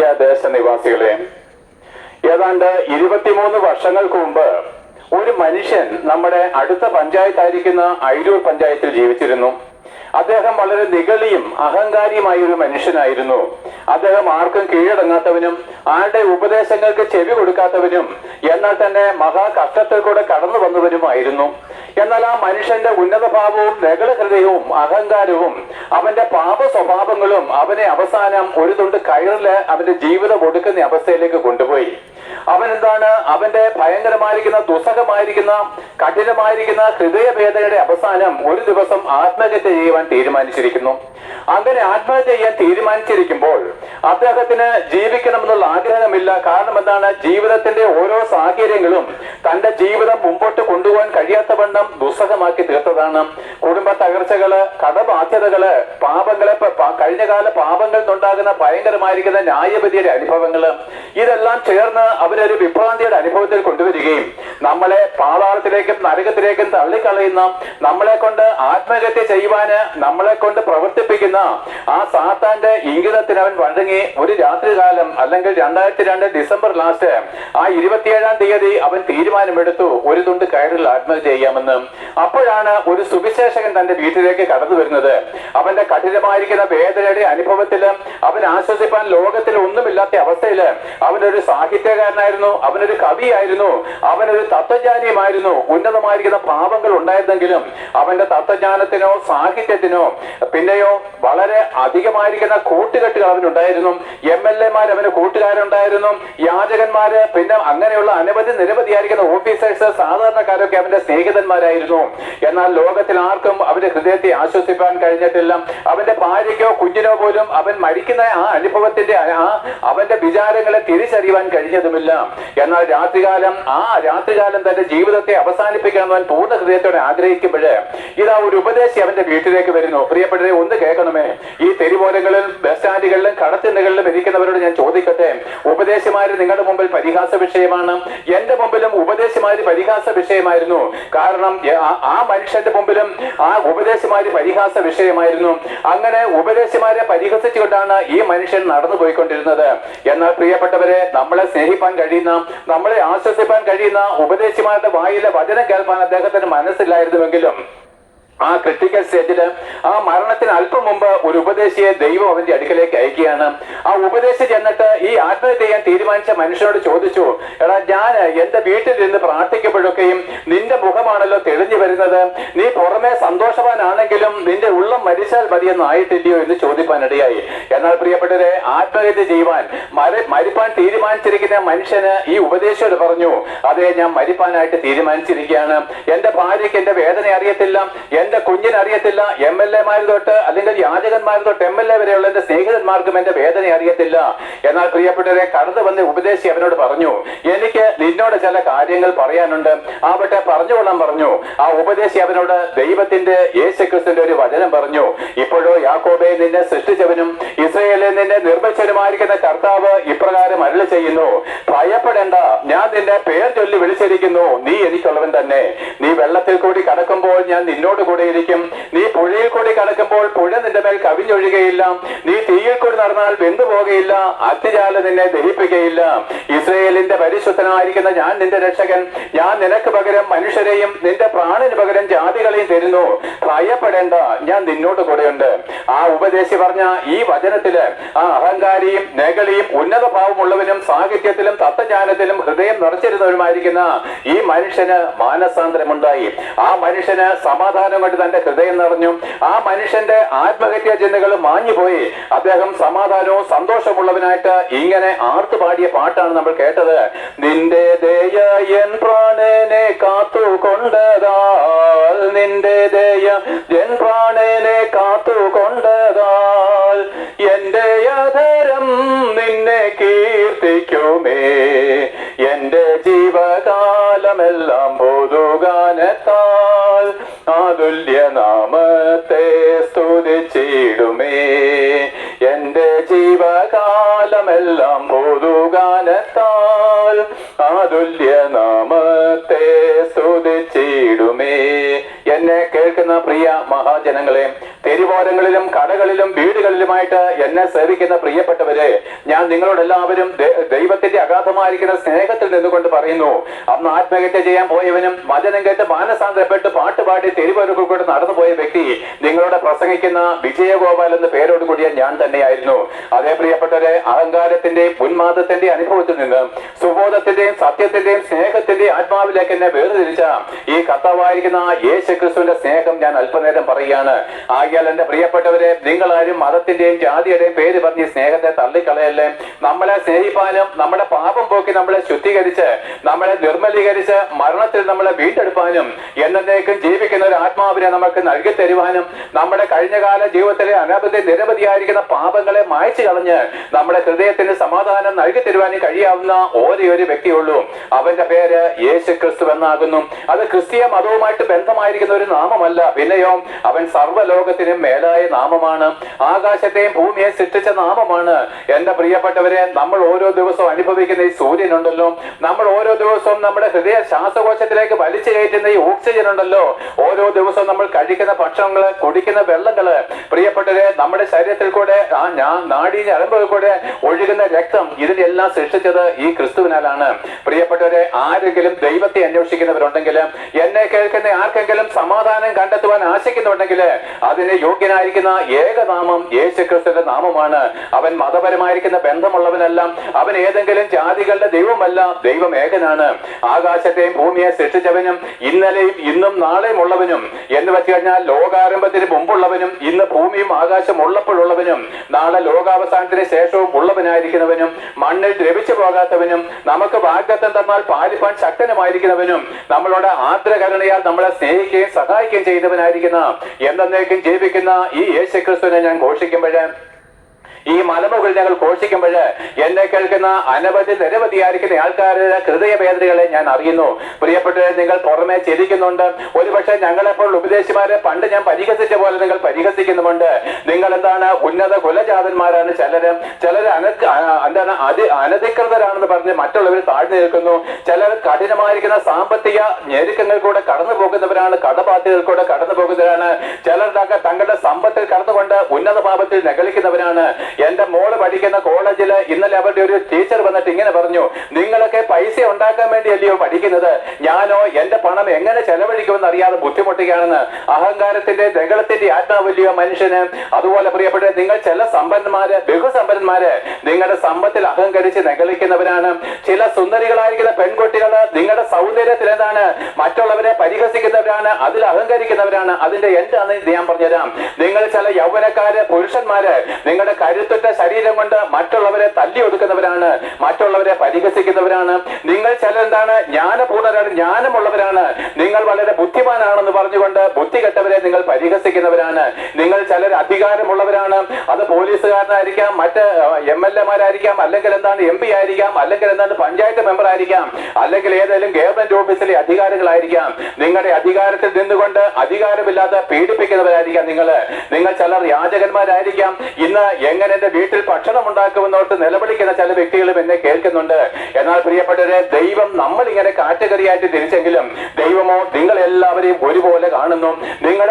പ്രിയ ദേശനിവാസികളെ, ഏതാണ്ട് 23 വർഷങ്ങൾക്ക് മുമ്പ് ഒരു മനുഷ്യൻ നമ്മുടെ അടുത്ത പഞ്ചായത്തായിരിക്കുന്ന അയിരൂർ പഞ്ചായത്തിൽ ജീവിച്ചിരുന്നു. അദ്ദേഹം വളരെ നിഗളിയും അഹങ്കാരിയുമായ ഒരു മനുഷ്യനായിരുന്നു. അദ്ദേഹം ആർക്കും കീഴടങ്ങാത്തവനും ആരുടെ ഉപദേശങ്ങൾക്ക് ചെവി കൊടുക്കാത്തവനും എന്നാൽ തന്നെ മഹാ കഷ്ടത്തിൽ കൂടെ കടന്നു വന്നവനുമായിരുന്നു. എന്നാൽ ആ മനുഷ്യന്റെ ഉന്നതഭാവവും നഗളഹൃദയവും അഹങ്കാരവും അവന്റെ പാപ സ്വഭാവങ്ങളും അവനെ അവസാനം ഒരു തുണ്ട് കയറില് അവന്റെ ജീവിതം ഒടുക്കുന്ന അവസ്ഥയിലേക്ക് കൊണ്ടുപോയി. അവൻ എന്താണ്? അവന്റെ ഭയങ്കരമായിരിക്കുന്ന ദുസ്സഹമായിരിക്കുന്ന കഠിനമായിരിക്കുന്ന ഹൃദയവേദനയുടെ അവസാനം ഒരു ദിവസം ആത്മഹത്യ ചെയ്യുവാൻ തീരുമാനിച്ചിരിക്കുന്നു. അങ്ങനെ ആത്മഹത്യ ചെയ്യാൻ തീരുമാനിച്ചിരിക്കുമ്പോൾ അദ്ദേഹത്തിന് ജീവിക്കണമെന്നുള്ള ആഗ്രഹമില്ല. കാരണം എന്താണ്? ജീവിതത്തിന്റെ ഓരോ സാഹചര്യങ്ങളും തന്റെ ജീവിതം മുമ്പോട്ട് കൊണ്ടുപോകാൻ കഴിയാത്തവണ്ണം ദുസ്സഹമാക്കി തീർത്തതാണ്. കുടുംബ തകർച്ചകള്, കടബാധ്യതകള്, പാപങ്ങളെ കഴിഞ്ഞകാല പാപങ്ങളിൽ നിന്നുണ്ടാകുന്ന ഭയങ്കരമായിരിക്കുന്ന ന്യായവിധിയുടെ അനുഭവങ്ങള്, ഇതെല്ലാം ചേർന്ന് അവരൊരു വിഭ്രാന്തിയുടെ അനുഭവത്തിൽ കൊണ്ടുവരികയും നമ്മളെ പാതാളത്തിലേക്കും നരകത്തിലേക്കും തള്ളിക്കളയുന്ന, നമ്മളെ കൊണ്ട് ആത്മഹത്യ ചെയ്യുവാന് നമ്മളെ കൊണ്ട് പ്രവർത്തിപ്പിക്കുന്ന ആ സാത്താന്റെ ഇംഗിതത്തിന് അവൻ വഴങ്ങി ഒരു രാത്രികാലം, അല്ലെങ്കിൽ 2002 ഡിസംബർ ലാസ്റ്റ് ആ 27-ാം തീയതി അവൻ തീരുമാനമെടുത്തു ഒരു തുണ്ട് കയറിൽ ആത്മഹത്യ ചെയ്യാമെന്ന്. അപ്പോഴാണ് ഒരു സുവിശേഷകൻ തന്റെ വീട്ടിലേക്ക് കടന്നു വരുന്നത്. അവന്റെ കഠിനമായിരിക്കുന്ന വേദനയുടെ അനുഭവത്തില് അവൻ ആശ്വസിപ്പാൻ ലോകത്തിൽ ഒന്നുമില്ലാത്ത അവസ്ഥയില് അവനൊരു സാഹിത്യകാരനായിരുന്നു, അവനൊരു കവിയായിരുന്നു, അവനൊരു തത്വജ്ഞാനിയുമായിരുന്നു. ഉന്നതമായിരിക്കുന്ന പാപങ്ങൾ ഉണ്ടായിരുന്നെങ്കിലും അവന്റെ തത്വജ്ഞാനത്തിനോ സാഹിത്യത്തിനോ പിന്നെയോ വളരെ അധികമായിരിക്കുന്ന കൂട്ടുകെട്ടുകൾ അവനുണ്ടായിരുന്നു. MLA-മാർ അവന് കൂട്ടുകാരുണ്ടായിരുന്നു, യാചകന്മാര്, പിന്നെ അങ്ങനെയുള്ള നിരവധിയായിരിക്കുന്ന ഓഫീസേഴ്സ്, സാധാരണക്കാരൊക്കെ അവന്റെ സ്നേഹിതന്മാരായിരുന്നു. എന്നാൽ ലോകത്തിൽ ആർക്കും അവന്റെ ഹൃദയത്തെ ആശ്വസിപ്പാൻ കഴിഞ്ഞിട്ടില്ല. അവന്റെ ഭാര്യയ്ക്കോ കുഞ്ഞിനോ പോലും അവൻ മരിക്കുന്ന ആ അനുഭവത്തിന്റെ അവന്റെ വിചാരങ്ങളെ തിരിച്ചറിയുവാൻ കഴിഞ്ഞതുമില്ല. എന്നാൽ രാത്രികാലം തന്റെ ജീവിതത്തെ അവസാനിപ്പിക്കണമെന്ന് പൂർണ്ണ ഹൃദയത്തോടെ ആഗ്രഹിക്കുമ്പോഴേ ഇതാ ഒരു ഉപദേശി അവന്റെ വീട്ടിലേക്ക് വരുന്നു. പ്രിയപ്പെട്ടവരെ, ഒന്ന് കേൾക്കണമേ. ഈ തെരുവോരങ്ങളിലും ബസ് സ്റ്റാൻഡുകളിലും കടത്തിണ്ണുകളിലും ഇരിക്കുന്നവരോട് ഞാൻ ചോദിക്കട്ടെ, ഉപദേശിമാര് നിങ്ങളുടെ മുമ്പിൽ പരിഹാസ വിഷയമാണ്. എന്റെ മുമ്പിലും ഉപദേശിമാര് പരിഹാസ വിഷയമായിരുന്നു. കാരണം ആ മനുഷ്യന്റെ മുമ്പിലും ആ ഉപദേശിമാര് പരിഹാസ വിഷയമായിരുന്നു. അങ്ങനെ ഉപദേശിമാരെ പരിഹസിച്ചുകൊണ്ടാണ് ഈ മനുഷ്യൻ നടന്നു പോയിക്കൊണ്ടിരുന്നത്. എന്നാൽ പ്രിയപ്പെട്ടവരെ, നമ്മളെ സ്നേഹിപ്പാൻ കഴിയുന്ന, നമ്മളെ ആശ്വസിപ്പാൻ കഴിയുന്ന ഉപദേശിമാരുടെ വായിലെ വചനം കേൾപ്പാൻ അദ്ദേഹത്തിന് മനസ്സിലായിരുന്നുവെങ്കിലും ആ ക്രിട്ടിക്കൽ സ്റ്റേജില്, ആ മരണത്തിന് അല്പം മുമ്പ് ഒരു ഉപദേശിയെ ദൈവം അവന്റെ അടുക്കലേക്ക് അയക്കുകയാണ്. ആ ഉപദേശി ചെന്നിട്ട് ഈ ആത്മഹത്യ ചെയ്യാൻ തീരുമാനിച്ച മനുഷ്യനോട് ചോദിച്ചു, എടാ, ഞാൻ എന്റെ വീട്ടിൽ നിന്ന് പ്രാർത്ഥിക്കപ്പെടുകയും നിന്റെ മുഖമാണല്ലോ തെളിഞ്ഞു വരുന്നത്, നീ പുറമെ സന്തോഷവാനാണെങ്കിലും നിന്റെ ഉള്ളം മരിച്ചാൽ മതിയെന്ന് ആയിട്ടില്ലയോ എന്ന് ചോദിപ്പാനിടയായി. എന്നാൽ പ്രിയപ്പെട്ടവരെ, ആത്മഹത്യ ചെയ്യുവാൻ മരിപ്പാൻ തീരുമാനിച്ചിരിക്കുന്ന മനുഷ്യന് ഈ ഉപദേശിയോട് പറഞ്ഞു, അതെ, ഞാൻ മരിപ്പാനായിട്ട് തീരുമാനിച്ചിരിക്കുകയാണ്. എന്റെ ഭാര്യയ്ക്ക് എന്റെ വേദന അറിയത്തില്ല, എന്റെ കുഞ്ഞിന് അറിയത്തില്ല, MLA-മാർ തൊട്ട് അല്ലെങ്കിൽ യാചകന്മാർ തൊട്ട് MLA വരെയുള്ള എന്റെ സ്നേഹിതന്മാർക്കും എന്റെ വേദന അറിയത്തില്ല. എന്നാൽ പ്രിയപ്പെട്ടവരെ, കടന്നു വന്ന ഉപദേശി അവനോട് പറഞ്ഞു, എനിക്ക് നിന്നോട് ചില കാര്യങ്ങൾ പറയാനുണ്ട്, ആവട്ടെ പറഞ്ഞുകൊള്ളാൻ പറഞ്ഞു. ആ ഉപദേശി അവനോട് ദൈവത്തിന്റെ യേശുക്രിസ്തുവിന്റെ ഒരു വചനം പറഞ്ഞു. ഇപ്പോഴോ യാക്കോബെ, നിന്നെ സൃഷ്ടിച്ചവനും ഇസ്രായേലിൽ നിന്നെ നിർമ്മിച്ചവനുമായിരിക്കുന്ന കർത്താവ് ഇപ്രകാരം അരുളി ചെയ്യുന്നു, ഭയപ്പെടേണ്ട, ഞാൻ നിന്നെ പേർ ചൊല്ലി വിളിച്ചിരിക്കുന്നു, നീ എനിക്കുള്ളവൻ തന്നെ. നീ വെള്ളത്തിൽ കൂടി കടക്കുമ്പോൾ ഞാൻ നിന്നോട് കൂടെ ഇരിക്കും, നീ പുഴയിൽ കൂടി കടക്കുമ്പോൾ പുഴ നിന്റെ മേൽ കവിഞ്ഞൊഴുകയില്ല, നീ തീയിൽ കൂടി നടന്നാൽ വെന്തു പോകുകയില്ല, അഗ്നിജ്വാല നിന്നെ ദഹിപ്പിക്കുകയില്ല. ഇസ്രായേലിന്റെ പരിശുദ്ധനായിരിക്കുന്ന ഞാൻ നിന്റെ രക്ഷകൻ, ഞാൻ നിനക്ക് പകരം മനുഷ്യരെയും നിന്റെ പ്രാണന് പകരം ജാതികളെയും തരുന്നു, ഭയപ്പെടേണ്ട, ഞാൻ നിന്നോട് കൂടെയുണ്ട്. ആ ഉപദേശി പറഞ്ഞ ഈ വചനത്തില് ആ അഹങ്കാരിയും നഗളിയും ഉന്നത ഭാവമുള്ളവനും സാഹിത്യത്തിലും തത്വജ്ഞാനത്തിലും ഹൃദയം നിറച്ചിരുന്നവരുമായിരിക്കുന്ന ഈ മനുഷ്യന് മാനസാന്തരമുണ്ടായി. ആ മനുഷ്യന് സമാധാനം കൊണ്ട് തന്റെ ഹൃദയം നിറഞ്ഞു. ആ മനുഷ്യന്റെ ആത്മഹത്യാ ചിന്തകൾ മാഞ്ഞുപോയി. അദ്ദേഹം സമാധാനവും സന്തോഷമുള്ളവനായിട്ട് ഇങ്ങനെ ആർത്തു പാടിയ പാട്ടാണ് നമ്മൾ കേട്ടത്. നിന്റെ ദയ എൻ പ്രാണനെ കാത്തുകൊണ്ടതാൽ, നിന്റെ ദയ എൻ പ്രാണനെ കാത്തുകൊണ്ടതാൽ, എന്റെ അധരം നിന്നെ കീർത്തിക്കുമേ, എന്റെ ജീവകാലമെല്ലാം പൊതുഗാനത്താൽ അതുല്യനാമത്തെ സ്തുതിച്ചിടുമേ, എന്റെ ജീവകാലമെല്ലാം പൊതുഗാനത്താൽ അതുല്യനാമത്തെ സ്തുതിച്ചിടുമേ. എന്നെ കേൾക്കുന്ന പ്രിയ മഹാജനങ്ങളെ, തെരുവോര വഴിയോരങ്ങളിലും കടകളിലും വീടുകളിലുമായിട്ട് എന്നെ സേവിക്കുന്ന പ്രിയപ്പെട്ടവരെ, ഞാൻ നിങ്ങളോടെല്ലാവരും ദൈവത്തിന്റെ അഗാധമായിരിക്കുന്ന സ്നേഹത്തിൽ നിന്നുകൊണ്ട് പറയുന്നു, അന്ന് ആത്മഹത്യ ചെയ്യാൻ പോയവനും വചനം കേട്ട് മാനസാന്തരപ്പെട്ട് പാട്ടുപാടി തെരുവരുകൾ കൂടെ നടന്നുപോയ വ്യക്തി നിങ്ങളോട് പ്രസംഗിക്കുന്ന വിജയഗോപാൽ എന്ന പേരോട് കൂടിയ ഞാൻ തന്നെയായിരുന്നു. അതേ പ്രിയപ്പെട്ടവരെ, അഹങ്കാരത്തിന്റെയും ഉന്മാദത്തിന്റെയും അനുഭവത്തിൽ നിന്ന് സുബോധത്തിന്റെയും സത്യത്തിന്റെയും സ്നേഹത്തിന്റെയും ആത്മാവിലേക്ക് എന്നെ വേർതിരിച്ച ഈ കർത്താവായിരിക്കുന്ന യേശു ക്രിസ്തുവിന്റെ സ്നേഹം ഞാൻ അല്പനേരം പറയുകയാണ്. ആകിയാൽ എന്റെ പ്രിയപ്പെട്ടവരെ, നിങ്ങളാരും മതത്തിന്റെയും ജാതിയുടെയും പേര് പറഞ്ഞ് സ്നേഹത്തെ തള്ളിക്കളയല്ലേ. നമ്മളെ സ്നേഹിപ്പാനും നമ്മുടെ പാപം പോക്കി നമ്മളെ ശുദ്ധീകരിച്ച് നമ്മളെ നിർമ്മലീകരിച്ച് മരണത്തിൽ നമ്മളെ വീണ്ടെടുപ്പാനും എന്നേക്കും ജീവിക്കുന്ന ഒരു ആത്മാവിനെ നമുക്ക് നൽകി തരുവാനും നമ്മുടെ കഴിഞ്ഞകാല ജീവിതത്തിലെ നിരവധിയായിരിക്കുന്ന പാപങ്ങളെ മായ്ച്ചു കളഞ്ഞ് നമ്മുടെ ഹൃദയത്തിന് സമാധാനം നൽകി തരുവാനും കഴിയാവുന്ന ഒരേ ഒരു വ്യക്തിയുള്ളൂ. അവന്റെ പേര് യേശു ക്രിസ്തു എന്നാകുന്നു. അത് ക്രിസ്തീയ മതവുമായിട്ട് ബന്ധമായിരിക്കുന്ന ഒരു നാമമല്ല, പിന്നെയോ അവൻ സർവ്വലോകത്തിനും മേലായ നാമമാണ്. ആകാശത്തെയും ഭൂമിയെ സൃഷ്ടിച്ച നാമമാണ്. എന്റെ പ്രിയപ്പെട്ടവരെ, നമ്മൾ ഓരോ ദിവസവും അനുഭവിക്കുന്ന ഈ സൂര്യനുണ്ടല്ലോ, നമ്മൾ ഓരോ ദിവസവും നമ്മുടെ ഹൃദയ ശ്വാസകോശത്തിലേക്ക് വലിച്ചു കയറ്റുന്ന ഈ ഓക്സിജൻ ഉണ്ടല്ലോ, ഓരോ ദിവസവും നമ്മൾ കഴിക്കുന്ന ഭക്ഷണങ്ങള്, കുടിക്കുന്ന വെള്ളങ്ങള്, പ്രിയപ്പെട്ടവരെ, നമ്മുടെ ശരീരത്തിൽ കൂടെ നാഡീ ഞരമ്പുകൾ കൂടെ ഒഴുകുന്ന രക്തം, ഇതിനെല്ലാം സൃഷ്ടിച്ചത് ഈ ക്രിസ്തുവിനാലാണ്. പ്രിയപ്പെട്ടവരെ, ആരെങ്കിലും ദൈവത്തെ അന്വേഷിക്കുന്നവരുണ്ടെങ്കിൽ, എന്നെ കേൾക്കുന്ന ആർക്കെങ്കിലും സമാധാനം കണ്ടെത്തുവാൻ ആശിക്കുന്നുണ്ടെങ്കിൽ, അതിന് യോഗ്യനായിരിക്കുന്ന ഏകനാമം യേശു ക്രിസ്തുവിന്റെ നാമമാണ്. അവൻ മതപരമായിരിക്കുന്ന ബന്ധമുള്ളവനല്ല, അവൻ ഏതെങ്കിലും ജാതികളുടെ ദൈവമല്ല, ദൈവം ഏകനാണ്. ആകാശത്തെയും ഭൂമിയെ സൃഷ്ടിച്ചവനും ഇന്നലെയും ഇന്നും നാളെയും ഉള്ളവനും എന്ന് വെച്ച് കഴിഞ്ഞാൽ ലോകാരംഭത്തിന് മുമ്പുള്ളവനും ഇന്ന് ഭൂമിയും ആകാശം ഉള്ളപ്പോഴുള്ളവനും നാളെ ലോകാവസാനത്തിന് ശേഷവും ഉള്ളവനായിരിക്കുന്നവനും മണ്ണിൽ ദ്രവിച്ചു പോകാത്തവനും നമുക്ക് വാഗ്ദത്തം തന്നാൽ പാലിപ്പാൻ ശക്തനുമായിരിക്കുന്നവനും നമ്മളോട് ആർദ്രകരുണയാൽ നമ്മളെ സ്നേഹിക്കുകയും സഹായിക്കുകയും ചെയ്തവനായിരിക്കുന്ന എന്നേക്കും ജീവിക്കുന്ന ഈ യേശു ക്രിസ്തുവിനെ ഞാൻ ഘോഷിക്കുമ്പോഴേ, ഈ മലമുകൾ ഞങ്ങൾ ഘോഷിക്കുമ്പോൾ എന്നെ കേൾക്കുന്ന നിരവധിയായിരിക്കുന്ന ആൾക്കാരുടെ ഹൃദയവേദനകളെ ഞാൻ അറിയുന്നു. പ്രിയപ്പെട്ടവരെ, നിങ്ങൾ പുറമെ ചിരിക്കുന്നുണ്ട്. ഒരുപക്ഷെ ഞങ്ങളെപ്പോൾ ഉപദേശിമാരെ പണ്ട് ഞാൻ പരിഹസിച്ച പോലെ നിങ്ങൾ പരിഹസിക്കുന്നുമുണ്ട്. നിങ്ങൾ എന്താണ് ഉന്നത കുലജാതന്മാരാണ്, ചിലർ എന്താണ് അനധികൃതരാണെന്ന് പറഞ്ഞ് മറ്റുള്ളവർ താഴ്ന്നു നിൽക്കുന്നു. ചിലർ കഠിനമായിരിക്കുന്ന സാമ്പത്തിക ഞെരുക്കങ്ങൾ കൂടെ കടന്നു പോകുന്നവരാണ്, കടബാധ്യതകൾ കൂടെ കടന്നു പോകുന്നവരാണ്. ചിലർ തങ്ങളുടെ സമ്പത്തിൽ കടന്നുകൊണ്ട് ഉന്നത പാപത്തിൽ നകളിക്കുന്നവരാണ്. എന്റെ മോള് പഠിക്കുന്ന കോളേജിൽ ഇന്നലെ അവരുടെ ഒരു ടീച്ചർ വന്നിട്ട് ഇങ്ങനെ പറഞ്ഞു, നിങ്ങളൊക്കെ പൈസ ഉണ്ടാക്കാൻ വേണ്ടിയല്ലയോ പഠിക്കുന്നത്, ഞാനോ എന്റെ പണം എങ്ങനെ ചെലവഴിക്കുമെന്ന് അറിയാതെ ബുദ്ധിമുട്ടുകയാണെന്ന്. അഹങ്കാരത്തിന്റെ ദഗളത്തിന്റെ ആത്മാവല്യോ മനുഷ്യന്. അതുപോലെ പ്രിയപ്പെട്ട നിങ്ങൾ ചില സമ്പന്നന്മാര്, ബഹുസമ്പന്നന്മാര് നിങ്ങളുടെ സമ്പത്തിൽ അഹങ്കരിച്ച് നകളിക്കുന്നവരാണ്. ചില സുന്ദരികളായിരിക്കുന്ന പെൺകുട്ടികള് നിങ്ങളുടെ സൗന്ദര്യത്തിൽ എന്താണ് മറ്റുള്ളവരെ പരിഹസിക്കുന്നവരാണ്, അതിൽ അഹങ്കരിക്കുന്നവരാണ്. അതിന്റെ എന്താണെന്ന് ഞാൻ പറഞ്ഞുതരാം. നിങ്ങൾ ചില യൗവനക്കാര് പുരുഷന്മാര് നിങ്ങളുടെ കരുത്തുറ്റ ശരീരം കൊണ്ട് മറ്റുള്ളവരെ തല്ലി ഒതുക്കുന്നവരാണ്, മറ്റുള്ളവരെ പരിഹസിക്കുന്നവരാണ്. നിങ്ങൾ ചിലരെന്താണ് ജ്ഞാനപൂർണരാണ്, ജ്ഞാനമുള്ളവരാണ്, നിങ്ങൾ വളരെ ബുദ്ധിമാനാണെന്ന് പറഞ്ഞുകൊണ്ട് ബുദ്ധി കെട്ടവരെ നിങ്ങൾ പരിഹസിക്കുന്നവരാണ്. നിങ്ങൾ ചിലർ അധികാരമുള്ളവരാണ്, അത് പോലീസുകാരനായിരിക്കാം, മറ്റ് MLA-മാരായിരിക്കാം, അല്ലെങ്കിൽ എന്താണ് MP ആയിരിക്കാം, അല്ലെങ്കിൽ എന്താണ് പഞ്ചായത്ത് മെമ്പർ ആയിരിക്കാം, അല്ലെങ്കിൽ ഏതെങ്കിലും ഗവൺമെന്റ് ഓഫീസിലെ അധികാരികളായിരിക്കാം. നിങ്ങളുടെ അധികാരത്തിൽ നിന്നുകൊണ്ട് അധികാരമില്ലാതെ പീഡിപ്പിക്കുന്നവരായിരിക്കാം. നിങ്ങൾ ചിലർ യാചകന്മാരായിരിക്കാം. ഇന്ന് എങ്ങനെ എന്റെ വീട്ടിൽ ഭക്ഷണം ഉണ്ടാക്കുമെന്നോർത്ത് നിലവിളിക്കുന്ന ചില വ്യക്തികളും എന്നെ കേൾക്കുന്നുണ്ട്. എന്നാൽ പ്രിയപ്പെട്ടവരെ, ദൈവം നമ്മൾ ഇങ്ങനെ കാറ്റഗറിയായിട്ട് തിരിച്ചെങ്കിലും ദൈവമോ നിങ്ങൾ എല്ലാവരെയും ഒരുപോലെ കാണുന്നു. നിങ്ങൾ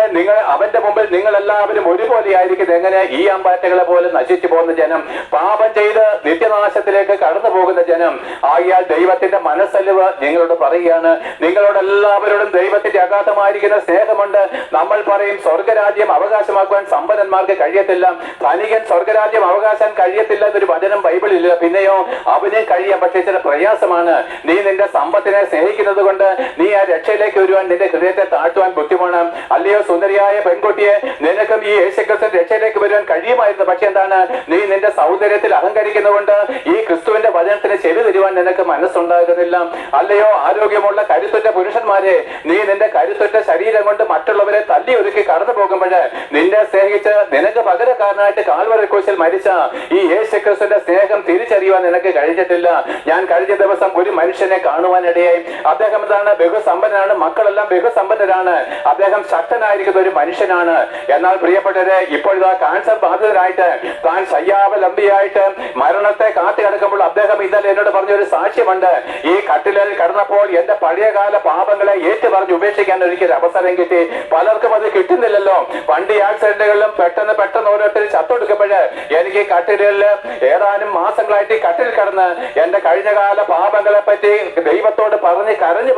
അവന്റെ മുമ്പിൽ നിങ്ങൾ എല്ലാവരും ഒരുപോലെ ആയിരിക്കും. എങ്ങനെ ഈ അമ്പാറ്റകളെ പോലെ നശിച്ചു പോകുന്ന ജനം, പാപം ചെയ്ത് നിത്യനാശത്തിലേക്ക് കടന്നു പോകുന്ന ജനം. ആകിയാൽ ദൈവത്തിന്റെ മനസ്സലിവ് നിങ്ങളോട് പറയുകയാണ്. നിങ്ങളോട് എല്ലാവരോടും ദൈവത്തിന്റെ അഗാധമായിരിക്കുന്ന സ്നേഹമുണ്ട്. നമ്മൾ പറയും സ്വർഗരാജ്യം അവകാശമാക്കുവാൻ സമ്പന്നന്മാർക്ക് കഴിയത്തില്ല, ധനികൻ സ്വർഗരാജ്യം അവകാശം കഴിയത്തില്ല എന്നൊരു വചനം ബൈബിളില്ല. പിന്നെയോ അവനെ കഴിയാം, പക്ഷേ ചില പ്രയാസമാണ്. നീ നിന്റെ സമ്പത്തിനെ സ്നേഹിക്കുന്നത് കൊണ്ട് നീ ആ രക്ഷയിലേക്ക് വരുവാൻ നിന്റെ ഹൃദയത്തെ താഴ്ത്തുവാൻ ബുദ്ധിമാണ്. അല്ലയോ സുന്ദരിയായ പെൺകുട്ടിയെ, നിനക്കും ഈ യേശുക്രിസ്തു രക്ഷയിലേക്ക് വരുവാൻ കഴിയുമായിരുന്നു. പക്ഷെ എന്താണ്, നീ നിന്റെ സൗന്ദര്യത്തിൽ അഹങ്കരിക്കുന്നതുകൊണ്ട് ഈ ക്രിസ്തുവിന്റെ വചനത്തിന് ചെവി തരുവാൻ നിനക്ക് മനസ്സുണ്ടാകുന്നില്ല. അല്ലയോ ആരോഗ്യമുള്ള കരുത്തുറ്റ പുരുഷന്മാരെ, നീ നിന്റെ കരുത്തുറ്റ ശരീരം കൊണ്ട് മറ്റുള്ളവരെ തല്ലി ഒരുക്കി കടന്നു പോകുമ്പോൾ നിന്നെ സ്നേഹിച്ച് നിനക്ക് പകരക്കാരനായിട്ട് കാൽവരി ക്രൂശിൽ മരിച്ച ഈ യേശുക്രിസ്തുവിന്റെ സ്നേഹം തിരിച്ചറിയുവാൻ നിനക്ക് കഴിഞ്ഞിട്ടില്ല. ഞാൻ കഴിഞ്ഞ ദിവസം ഒരു മനുഷ്യനെ കാണുവാനിടയായി. അദ്ദേഹം എന്താണ് ബഹുസമ്പന്നനാണ്, മക്കളെല്ലാം ബഹുസമ്പന്നരാണ്. അദ്ദേഹം ശക്തനായിരിക്കുന്ന ഒരു മനുഷ്യനാണ്. എന്നാൽ പ്രിയപ്പെട്ടവരെ, ഇപ്പോഴിതാ ക്യാൻസർ ബാധിതനായിട്ട് താൻ ശയ്യാവലംബിയായിട്ട് മരണത്തെ കാത്തു കിടക്കുമ്പോൾ അദ്ദേഹം ഇന്നലെ എന്നോട് പറഞ്ഞൊരു സാക്ഷ്യമുണ്ട്. ഈ കട്ടിലിൽ കിടന്നപ്പോൾ എന്റെ പഴയകാല പാപങ്ങളെ ഏറ്റു പറഞ്ഞ് ഉപേക്ഷിക്കാൻ ഒരിക്കലും അവസരം കിട്ടി. പലർക്കും അത് കിട്ടുന്നില്ലല്ലോ. വണ്ടി ആക്സിഡന്റുകളിലും പെട്ടെന്ന് ഓരോരുത്തർ ചത്തൊടുക്കുമ്പോഴ് എനിക്ക് കട്ടിലിൽ ഏതാനും മാസങ്ങളായിട്ട് ഈ കട്ടിൽ കിടന്ന് എന്റെ കഴിഞ്ഞകാല പാപങ്ങളെ പറ്റി ദൈവത്തോട് കരഞ്ഞ്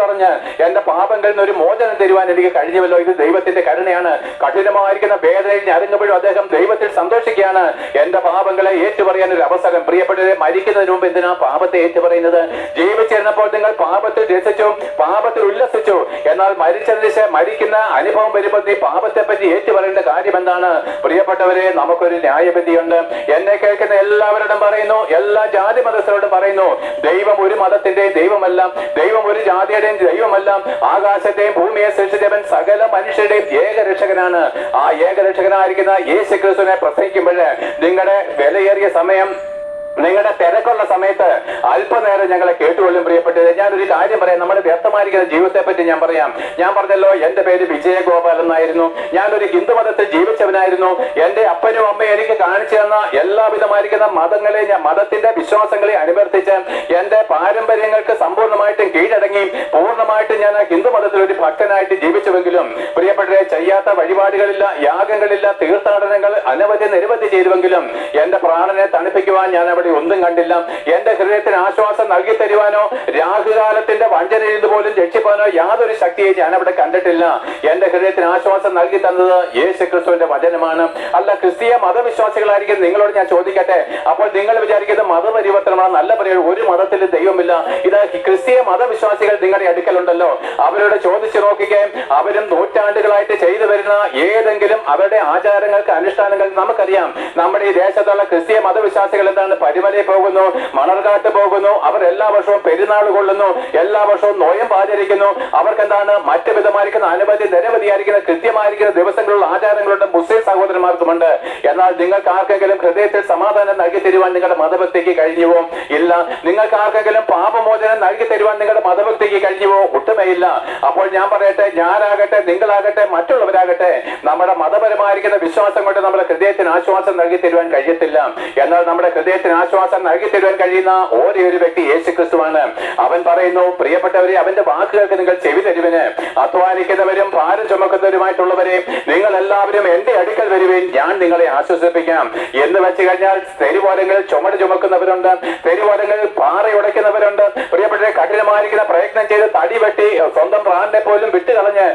എന്റെ പാപങ്ങളിൽ നിന്ന് ഒരു മോചനം തരുവാൻ എനിക്ക് കഴിഞ്ഞുവല്ലോ. ഇത് ദൈവത്തിന്റെ കരുണയാണ്. കഠിനമായിരിക്കുന്ന വേദനയിൽ ഞരങ്ങുമ്പോഴും അദ്ദേഹം ദൈവത്തിൽ സന്തോഷിക്കുകയാണ്. എന്റെ പാപങ്ങളെ ഏറ്റുപറയാൻ ഒരു അവസരം. പ്രിയപ്പെട്ടവരെ, മരിക്കുന്നതിന് മുമ്പ് എന്തിനാ പാപത്തെ ഏറ്റുപറയുന്നത്? ജീവിച്ചിരുന്നപ്പോൾ നിങ്ങൾ പാപത്തിൽ രസിച്ചു, പാപത്തിൽ ഉല്ലസിച്ചു. എന്നാൽ മരിച്ചതിന് ശേഷം മരിക്കുന്ന അനുഭവം വരുമ്പോൾ നീ പാപത്തെ പറ്റി ഏറ്റുപറയേണ്ട കാര്യം എന്താണ്? പ്രിയപ്പെട്ടവരെ, നമുക്കൊരു ന്യായവിധിയുണ്ട്. എന്നെ കേൾക്കുന്ന എല്ലാവരോടും പറയുന്നു, എല്ലാ ജാതി മതസ്ഥരോടും പറയുന്നു, ദൈവം ഒരു മതത്തിന്റെയും ദൈവമല്ല, ദൈവം ഒരു ജാതിയുടെയും ദൈവമല്ല. ആകാശത്തെയും ഭൂമിയെ സൃഷ്ടിച്ചവൻ സകല മനുഷ്യരുടെയും ഏകരക്ഷകനാണ്. ആ ഏകരക്ഷകനായിരിക്കുന്ന യേശു ക്രിസ്തുവിനെ പ്രസംഗിക്കുമ്പോൾ നിങ്ങളുടെ വിലയേറിയ സമയം, നിങ്ങളുടെ തിരക്കുള്ള സമയത്ത് അല്പനേരം ഞങ്ങളെ കേട്ടുകൊള്ളും. പ്രിയപ്പെട്ടത്, ഞാനൊരു കാര്യം പറയാം. നമ്മുടെ വ്യക്തമായിരിക്കുന്ന ജീവിതത്തെ പറ്റി ഞാൻ പറഞ്ഞല്ലോ, എന്റെ പേര് വിജയഗോപാൽ എന്നായിരുന്നു. ഞാനൊരു ഹിന്ദു മതത്തിൽ ജീവിച്ചവനായിരുന്നു. എന്റെ അപ്പനും അമ്മയും എനിക്ക് കാണിച്ചു തന്ന എല്ലാവിധമായിരിക്കുന്ന മതത്തിന്റെ വിശ്വാസങ്ങളെ അനുവർത്തിച്ച് എന്റെ പാരമ്പര്യങ്ങൾക്ക് സമ്പൂർണ്ണമായിട്ടും കീഴടങ്ങി പൂർണ്ണമായിട്ടും ഞാൻ ഹിന്ദു മതത്തിൽ ഒരു ഭക്തനായിട്ട് ജീവിച്ചുവെങ്കിലും പ്രിയപ്പെട്ടവരെ, ചെയ്യാത്ത വഴിപാടുകളില്ല, യാഗങ്ങളില്ല, തീർത്ഥാടനങ്ങൾ നിരവധി ചെയ്തുവെങ്കിലും എന്റെ പ്രാണനെ തണുപ്പിക്കുവാൻ ഞാൻ അവിടെ ഒന്നും കണ്ടില്ല. എന്റെ ഹൃദയത്തിന് ആശ്വാസം നൽകി തരുവാനോ രാഹുകാലത്തിന്റെ വഞ്ചനയിൽ നിന്ന് പോലും രക്ഷിപ്പാനോ യാതൊരു ശക്തിയെ ഞാൻ അവിടെ കണ്ടിട്ടില്ല. എന്റെ ഹൃദയത്തിന് ആശ്വാസം നൽകി തന്നത് യേശു ക്രിസ്തുവിന്റെ വചനമാണ്. അല്ല, ക്രിസ്തീയ മതവിശ്വാസികളായിരിക്കും നിങ്ങളോട് ഞാൻ ചോദിക്കട്ടെ, അപ്പോൾ നിങ്ങൾ വിചാരിക്കുന്നത് മതപരിവർത്തനമാണ്. നല്ല പറയുക, ഒരു മതത്തിൽ ദൈവമില്ല. ഇത് ക്രിസ്തീയ മതവിശ്വാസികൾ നിങ്ങളുടെ അടുക്കലുണ്ടല്ലോ, അവരോട് ചോദിച്ചു നോക്കുകയും അവരും നൂറ്റാണ്ടുകളായിട്ട് ചെയ്തു വരുന്ന ഏതെങ്കിലും അവരുടെ ആചാരങ്ങൾക്ക് അനുഷ്ഠാനങ്ങൾ നമുക്കറിയാം. നമ്മുടെ ഈ ദേശത്തുള്ള ക്രിസ്തീയ മതവിശ്വാസികൾ എന്താണ്? പരിമലയിൽ പോകുന്നു, മണർകാട്ട് പോകുന്നു, അവർ എല്ലാ വർഷവും പെരുന്നാൾ കൊള്ളുന്നു, എല്ലാ വർഷവും നോയമ്പ് ആചരിക്കുന്നു. അവർക്ക് എന്താണ്? മറ്റു വിധമായിരിക്കുന്ന നിരവധിയായിരിക്കുന്ന കൃത്യമായിരിക്കുന്ന ദിവസങ്ങളുള്ള ആചാരങ്ങളുണ്ട്. മുസ്ലിം സഹോദരന്മാർക്കുമുണ്ട്. എന്നാൽ നിങ്ങൾക്ക് ആർക്കെങ്കിലും ഹൃദയത്തിൽ സമാധാനം നൽകി തരുവാൻ നിങ്ങളുടെ മതഭക്തിക്ക് കഴിഞ്ഞുവോ? ഇല്ല. നിങ്ങൾക്ക് ആർക്കെങ്കിലും പാപമോചനം നൽകി തരുവാൻ നിങ്ങളുടെ മതഭക്തിക്ക് കഴിഞ്ഞുവോ? ഒട്ടുമേയില്ല. അപ്പോൾ ഞാൻ പറയട്ടെ, ഞാനാകട്ടെ, നിങ്ങളാകട്ടെ, മറ്റുള്ളവരാകട്ടെ, നമ്മുടെ മതപരമായിരിക്കുന്ന വിശ്വാസം കൊണ്ട് നമ്മുടെ ഹൃദയത്തിന് ആശ്വാസം നൽകി തരുവാൻ കഴിയത്തില്ല. എന്നാൽ നമ്മുടെ ഹൃദയത്തിന് ആശ്വാസം നൽകി തരുവാൻ കഴിയുന്ന ഒരേ ഒരു വ്യക്തി യേശു ക്രിസ്തുവാണ്. അവൻ പറയുന്നു, പ്രിയപ്പെട്ടവരെ, അവന്റെ വാക്കുകൾക്ക് നിങ്ങൾ ചെവി തരുവിന്. അധ്വാനിക്കുന്നവരും ഭാരം ചുമക്കുന്നവരുമായിട്ടുള്ളവരെ നിങ്ങൾ എല്ലാവരും എന്റെ അടുക്കൽ വരുവേൻ, ഞാൻ നിങ്ങളെ ആശ്വസിപ്പിക്കാം എന്ന് വെച്ച് കഴിഞ്ഞാൽ തെരുവോരങ്ങളിൽ ചുമട് ചുമക്കുന്നവരുണ്ട്, തെരുവോരങ്ങളിൽ പാറ ഉടയ്ക്കുന്നവരുണ്ട്. പ്രിയപ്പെട്ടവരെ, കഠിനമായിരിക്കുന്ന പ്രയത്നം ചെയ്ത് തടി വെട്ടി സ്വന്തം പ്രാണനെ പോലും വിട്ടുകളഞ്ഞ്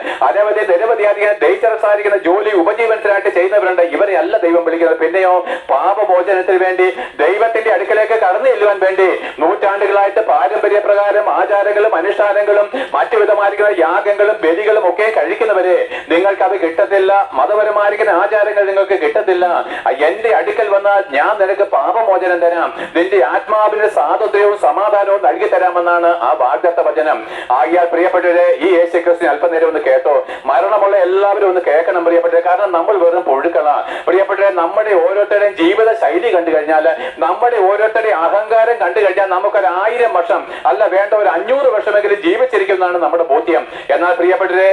നിരവധിയായിരിക്കുന്ന ഡേഞ്ചറസ് ആയിരിക്കുന്ന ജോലി ഉപജീവനത്തിനായിട്ട് ചെയ്യുന്നവരുണ്ട്. ഇവരെ അല്ല ദൈവം വിളിക്കുന്നത്. പിന്നെയോ പാപമോചനത്തിന് വേണ്ടി ദൈവത്തിന്റെ അടുക്കലേക്ക് കടന്നു ചെല്ലുവാൻ വേണ്ടി നൂറ്റാണ്ടുകളായിട്ട് പാരമ്പര്യ പ്രകാരം ആചാരങ്ങളും അനുഷ്ഠാനങ്ങളും മറ്റു വിധമായിരിക്കുന്ന യാഗങ്ങളും ബലികളും ഒക്കെ കഴിക്കുന്നവരെ നിങ്ങൾക്കത് കിട്ടത്തില്ല. മതപരമായിരിക്കുന്ന ആചാരങ്ങൾ നിങ്ങൾക്ക് കിട്ടത്തില്ല. എന്റെ അടുക്കൽ വന്നാൽ ഞാൻ നിനക്ക് പാപമോചനം തരാം, നിന്റെ ആത്മാവിന് സ്വാതന്ത്ര്യവും സമാധാനവും നൽകി തരാമെന്നാണ് ആ വാഗ്ദത്ത വചനം. ആകിയാൽ പ്രിയപ്പെട്ടവരെ, ഈ യേശു ക്രിസ്തു അല്പനേരം ഒന്ന് കേട്ടോ. മരണമുള്ള എല്ലാവരും ഒന്ന് കേൾക്കണം പ്രിയപ്പെട്ടവരെ. കാരണം നമ്മൾ വെറും പുഴുക്കളാ പ്രിയപ്പെട്ടവരെ. നമ്മുടെ ഓരോരുത്തരുടെയും ജീവിത ശൈലി കണ്ടു കഴിഞ്ഞാൽ, നമ്മുടെ ഓരോരുത്തരുടെയും അഹങ്കാരം കണ്ടു കഴിഞ്ഞാൽ നമുക്കൊരു 1000 വർഷം അല്ല വേണ്ട, ഒരു 500 വർഷമെങ്കിലും ജീവിച്ചിരിക്കുന്നതാണ് നമ്മുടെ ബോധ്യം. എന്നാൽ പ്രിയപ്പെട്ടവരെ,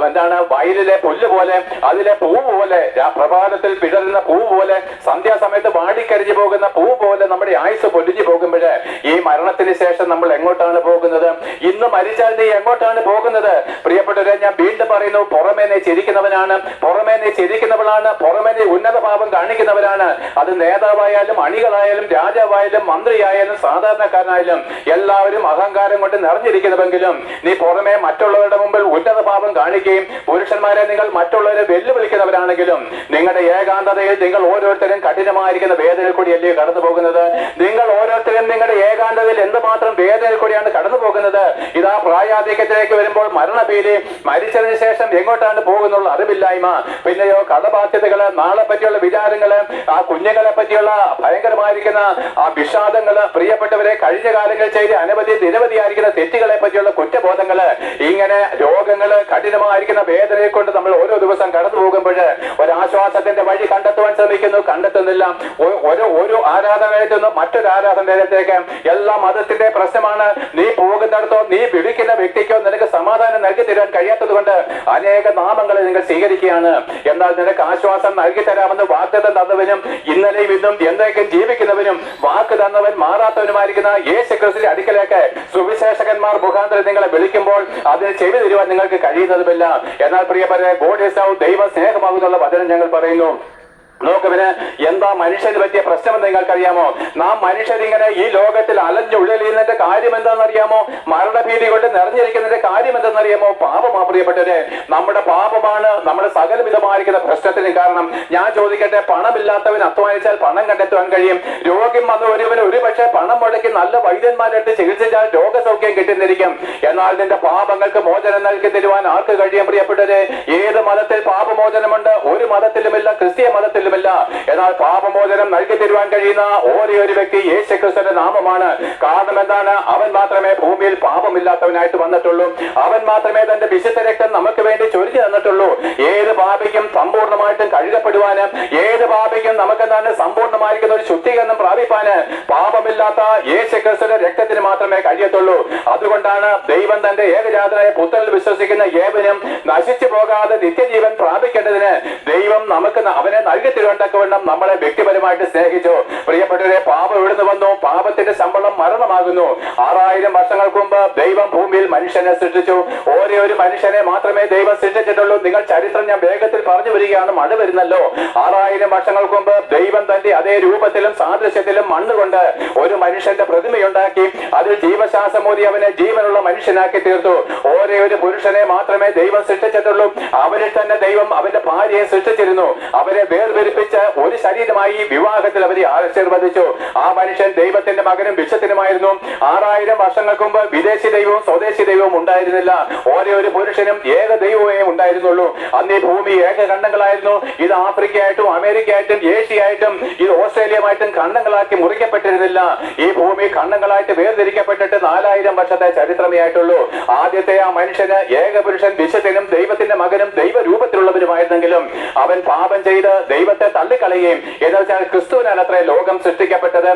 എന്താണ്, വയലിലെ പുല്ല് പോലെ, അതിലെ പൂവ് പോലെ, പ്രഭാതത്തിൽ പിടരുന്ന പൂവ് പോലെ, സന്ധ്യാസമയത്ത് വാടിക്കരിഞ്ഞു പോകുന്ന പൂവ് പോലെ നമ്മുടെ ആയുസ് പൊലിഞ്ഞു പോകുമ്പോൾ ഈ മരണത്തിന് ശേഷം നമ്മൾ എങ്ങോട്ടാണ് പോകുന്നത്? ഇന്ന് മരിച്ചാൽ നീ എങ്ങോട്ടാണ് പോകുന്നത്? പ്രിയപ്പെട്ടവരെ, ഞാൻ വീണ്ടും പറയുന്നു, പുറമേ നീ ചിരിക്കുന്നവനാണ്, പുറമേ നീ ചിരിക്കുന്നവളാണ്, പുറമേ നീ ഉന്നത പാപം കാണിക്കുന്നവരാണ്. അത് നേതാവായാലും അണികളായാലും രാജാവായാലും മന്ത്രിയായാലും സാധാരണക്കാരനായാലും എല്ലാവരും അഹങ്കാരം കൊണ്ട് നിറഞ്ഞിരിക്കുന്നുവെങ്കിലും നീ പുറമേ മറ്റുള്ളവരുടെ മുമ്പിൽ ഉന്നത പാപം കാണിക്കുകയും പുരുഷന്മാരെ നിങ്ങൾ മറ്റുള്ളവരെ വെല്ലുവിളിക്കുന്നവരാണെങ്കിലും നിങ്ങളുടെ ഏകാന്തതയിൽ നിങ്ങൾ ഓരോരുത്തരും കഠിനമായിരിക്കുന്ന വേദനയിൽ കൂടിയല്ലേ കടന്നു പോകുന്നത്? നിങ്ങൾ ഓരോരുത്തരും നിങ്ങളുടെ ഏകാന്തതയിൽ എന്തുമാത്രം വേദനയിൽ കൂടിയാണ് കടന്നു പോകുന്നത്? ഇതാ പ്രായാധിക്യത്തിലേക്ക് വരുമ്പോൾ മരണഭീതി, മരിച്ചതിന് ശേഷം എങ്ങോട്ടാണ് പോകുന്നുള്ള അറിവില്ലായ്മ, പിന്നെയോ കടബാധ്യതകള്, നാളെ പറ്റിയുള്ള വിചാരങ്ങള്, ആ കുഞ്ഞുങ്ങളെ പറ്റിയുള്ള ഭയങ്കരമായിരിക്കുന്ന ആ വിഷാദങ്ങള്, പ്രിയപ്പെട്ടവരെ കഴിഞ്ഞ കാലങ്ങൾ ചെയ്ത് നിരവധിയായിരിക്കുന്ന തെറ്റുകളെ പറ്റിയുള്ള കുറ്റബോധങ്ങള്, ഇങ്ങനെ രോഗങ്ങള്, കഠിനമായിരിക്കുന്ന വേദനയെ കൊണ്ട് നമ്മൾ ഓരോ ദിവസം കടന്നു പോകുമ്പോൾ ഒരാശ്വാസത്തിന്റെ വഴി കണ്ടെത്തുവാൻ ശ്രമിക്കുന്നു, കണ്ടെത്തുന്നില്ല. ഒരു ആരാധനാലയത്തിൽ നിന്ന് മറ്റൊരു ആരാധനാലയം സ്ഥലത്തേക്ക്. എല്ലാ മതത്തിന്റെ പ്രശ്നമാണ്. നീ പോകുന്നിടത്തോ നീ വിളിക്കുന്ന വ്യക്തിക്കോ നിനക്ക് സമാധാനം നൽകി തരാൻ കഴിയാത്തത് കൊണ്ട് അനേക നാമങ്ങളെ നിങ്ങൾ സ്വീകരിക്കുകയാണ്. എന്നാൽ നിനക്ക് ആശ്വാസം നൽകി തരാമെന്ന് വാഗ്ദത്തം തന്നവനും ഇന്നലെയും ഇന്നും എന്നേക്കും ജീവിക്കുന്നവനും വാക്ക് തന്നവൻ മാറാത്തവനുമായിരിക്കുന്ന യേശു ക്രിസ്തുവിന്റെ അടുക്കലേക്ക് സുവിശേഷകന്മാർ മുഖാന്തരം നിങ്ങളെ വിളിക്കുമ്പോൾ അതിന് ചെവി തരുവാൻ നിങ്ങൾക്ക് കഴിയുന്നതുമില്ല. എന്നാൽ പ്രിയപ്പെട്ടവരെ, ഗോഡ് ഈസ് ലവ്, ദൈവ സ്നേഹമാകുന്നുള്ള വചനം ഞങ്ങൾ പറയുന്നു. നോക്കുവിന് എന്താ മനുഷ്യന് പറ്റിയ പ്രശ്നമെന്ന് നിങ്ങൾക്കറിയാമോ? നാം മനുഷ്യരിങ്ങനെ ഈ ലോകത്തിൽ അലഞ്ഞുഴലിയുന്നതിന്റെ കാര്യം എന്താണെന്നറിയാമോ? മരണഭീതി കൊണ്ട് നിറഞ്ഞിരിക്കുന്നതിന്റെ കാര്യം എന്തെന്നറിയാമോ? പാപമാ പ്രിയപ്പെട്ടവരെ. നമ്മുടെ പാപമാണ് നമ്മുടെ സകലവിധമായിരിക്കുന്ന പ്രശ്നത്തിന് കാരണം. ഞാൻ ചോദിക്കട്ടെ, പണമില്ലാത്തവൻ അധ്വാനിച്ചാൽ പണം കണ്ടെത്തുവാൻ കഴിയും. രോഗ്യം വന്ന ഒരുവന് ഒരുപക്ഷെ പണം മുടക്കി നല്ല വൈദ്യന്മാരെടുത്ത് ചികിത്സിച്ചാൽ രോഗസൗഖ്യം കിട്ടുന്നിരിക്കും. എന്നാൽ നിന്റെ പാപങ്ങൾക്ക് മോചനം നൽകി തരുവാൻ ആർക്ക് കഴിയും പ്രിയപ്പെട്ടവരെ? ഏത് മതത്തിൽ പാപമോചനമുണ്ട്? ഒരു മതത്തിലുമില്ല, ക്രിസ്തീയ മതത്തിൽ. എന്നാൽ പാപമോചനം നൽകി തരുവാൻ കഴിയുന്ന ഒരേ ഒരു വ്യക്തി യേശു ക്രിസ്തുവിന്റെ നാമമാണ്. കാരണം എന്താണ്? അവൻ മാത്രമേ ഭൂമിയിൽ പാപമില്ലാത്തവനായിട്ട് വന്നിട്ടുള്ളൂ. അവൻ മാത്രമേ തന്റെ വിശുദ്ധ രക്തം നമുക്ക് വേണ്ടി ചൊരിഞ്ഞു തന്നിട്ടുള്ളൂ. ഏത് പാപിക്കും സമ്പൂർണ്ണമായിട്ടും കഴുകപ്പെടുവാന്, ഏത് പാപിക്കും നമുക്കെന്താണ് സമ്പൂർണ്ണമായിരിക്കുന്ന ഒരു ശുദ്ധീകരണം പ്രാപിപ്പാന് പാപമില്ലാത്ത യേശു ക്രിസ്തുവിന്റെ രക്തത്തിന് മാത്രമേ കഴിയത്തുള്ളൂ. അതുകൊണ്ടാണ് ദൈവം തന്റെ ഏകജാതനായ പുത്രനിൽ വിശ്വസിക്കുന്ന ഏവനും നശിച്ചു പോകാതെ നിത്യജീവൻ പ്രാപിക്കേണ്ടതിന് ദൈവം നമുക്ക് അവനെ നൽകി തിരുവണ്ടക്കവണ്ണം നമ്മളെ വ്യക്തിപരമായിട്ട് സ്നേഹിച്ചു. പ്രിയപ്പെട്ടവരെ, പാപം എവിടുന്ന് വന്നു? പാപത്തിന്റെ ശമ്പളം മരണമാകുന്നു. 6000 വർഷങ്ങൾക്ക് മുമ്പ് ദൈവം ഭൂമിയിൽ മനുഷ്യനെ സൃഷ്ടിച്ചു. ഒരേ ഒരു മനുഷ്യനെ മാത്രമേ ദൈവം സൃഷ്ടിച്ചിട്ടുള്ളൂ. നിങ്ങൾ ചരിത്രം ഞാൻ വേഗത്തിൽ പറഞ്ഞു വരികയാണ്, മഴ വരുന്നല്ലോ. 6000 വർഷങ്ങൾക്ക് മുമ്പ് ദൈവം തന്റെ അതേ രൂപത്തിലും സാദൃശ്യത്തിലും മണ്ണുകൊണ്ട് ഒരു മനുഷ്യന്റെ പ്രതിമയുണ്ടാക്കി അതിൽ ജീവശ്വാസമൂതി അവനെ ജീവനുള്ള മനുഷ്യനാക്കി തീർത്തു. ഒരേ ഒരു പുരുഷനെ മാത്രമേ ദൈവം സൃഷ്ടിച്ചിട്ടുള്ളൂ. അവരിൽ തന്നെ ദൈവം അവന്റെ ഭാര്യയെ സൃഷ്ടിച്ചിരുന്നു. അവരെ വേർതിരിപ്പിച്ച് ഒരു ശരീരമായി വിവാഹത്തിൽ അവരെ ആശീർവദിച്ചു. ആ മനുഷ്യൻ ദൈവത്തിന്റെ മകനും വിശുദ്ധനുമായിരുന്നു. 6000 വർഷങ്ങൾക്ക് മുമ്പ് വിദേശി ദൈവവും സ്വദേശി ദൈവവും ഉണ്ടായിരുന്നില്ല. ഒരേ ഒരു പുരുഷനും ഏക ദൈവമേ ഉണ്ടായിരുന്നുള്ളൂ. അന്ന് ഈ ഭൂമി ഏക ഖണ്ഡങ്ങളായിരുന്നു. ഇത് ആഫ്രിക്കയായിട്ടും അമേരിക്കയായിട്ടും ഏഷ്യയായിട്ടും ഇത് ഓസ്ട്രേലിയയുമായിട്ടും ഖണ്ഡങ്ങളാക്കി മുറിക്കപ്പെട്ടിരുന്നില്ല. ഈ ഭൂമി ഖണ്ഡങ്ങളായിട്ട് വേർതിരിക്കപ്പെട്ടിട്ട് 4000 വർഷത്തെ ചരിത്രമേ ആയിട്ടുള്ളൂ. ആദ്യത്തെ ആ മനുഷ്യന് ഏക പുരുഷൻ വിശുദ്ധനും ദൈവത്തിന്റെ മകനും ദൈവരൂപത്തിലുള്ളവരുമായിരുന്നെങ്കിലും അവൻ പാപം ചെയ്ത് ദൈവത്തെ തള്ളിക്കളയുകയും, എന്ന് വെച്ചാൽ ക്രിസ്തുവിനാൽ അത്ര ലോകം സൃഷ്ടിക്കപ്പെട്ടത്.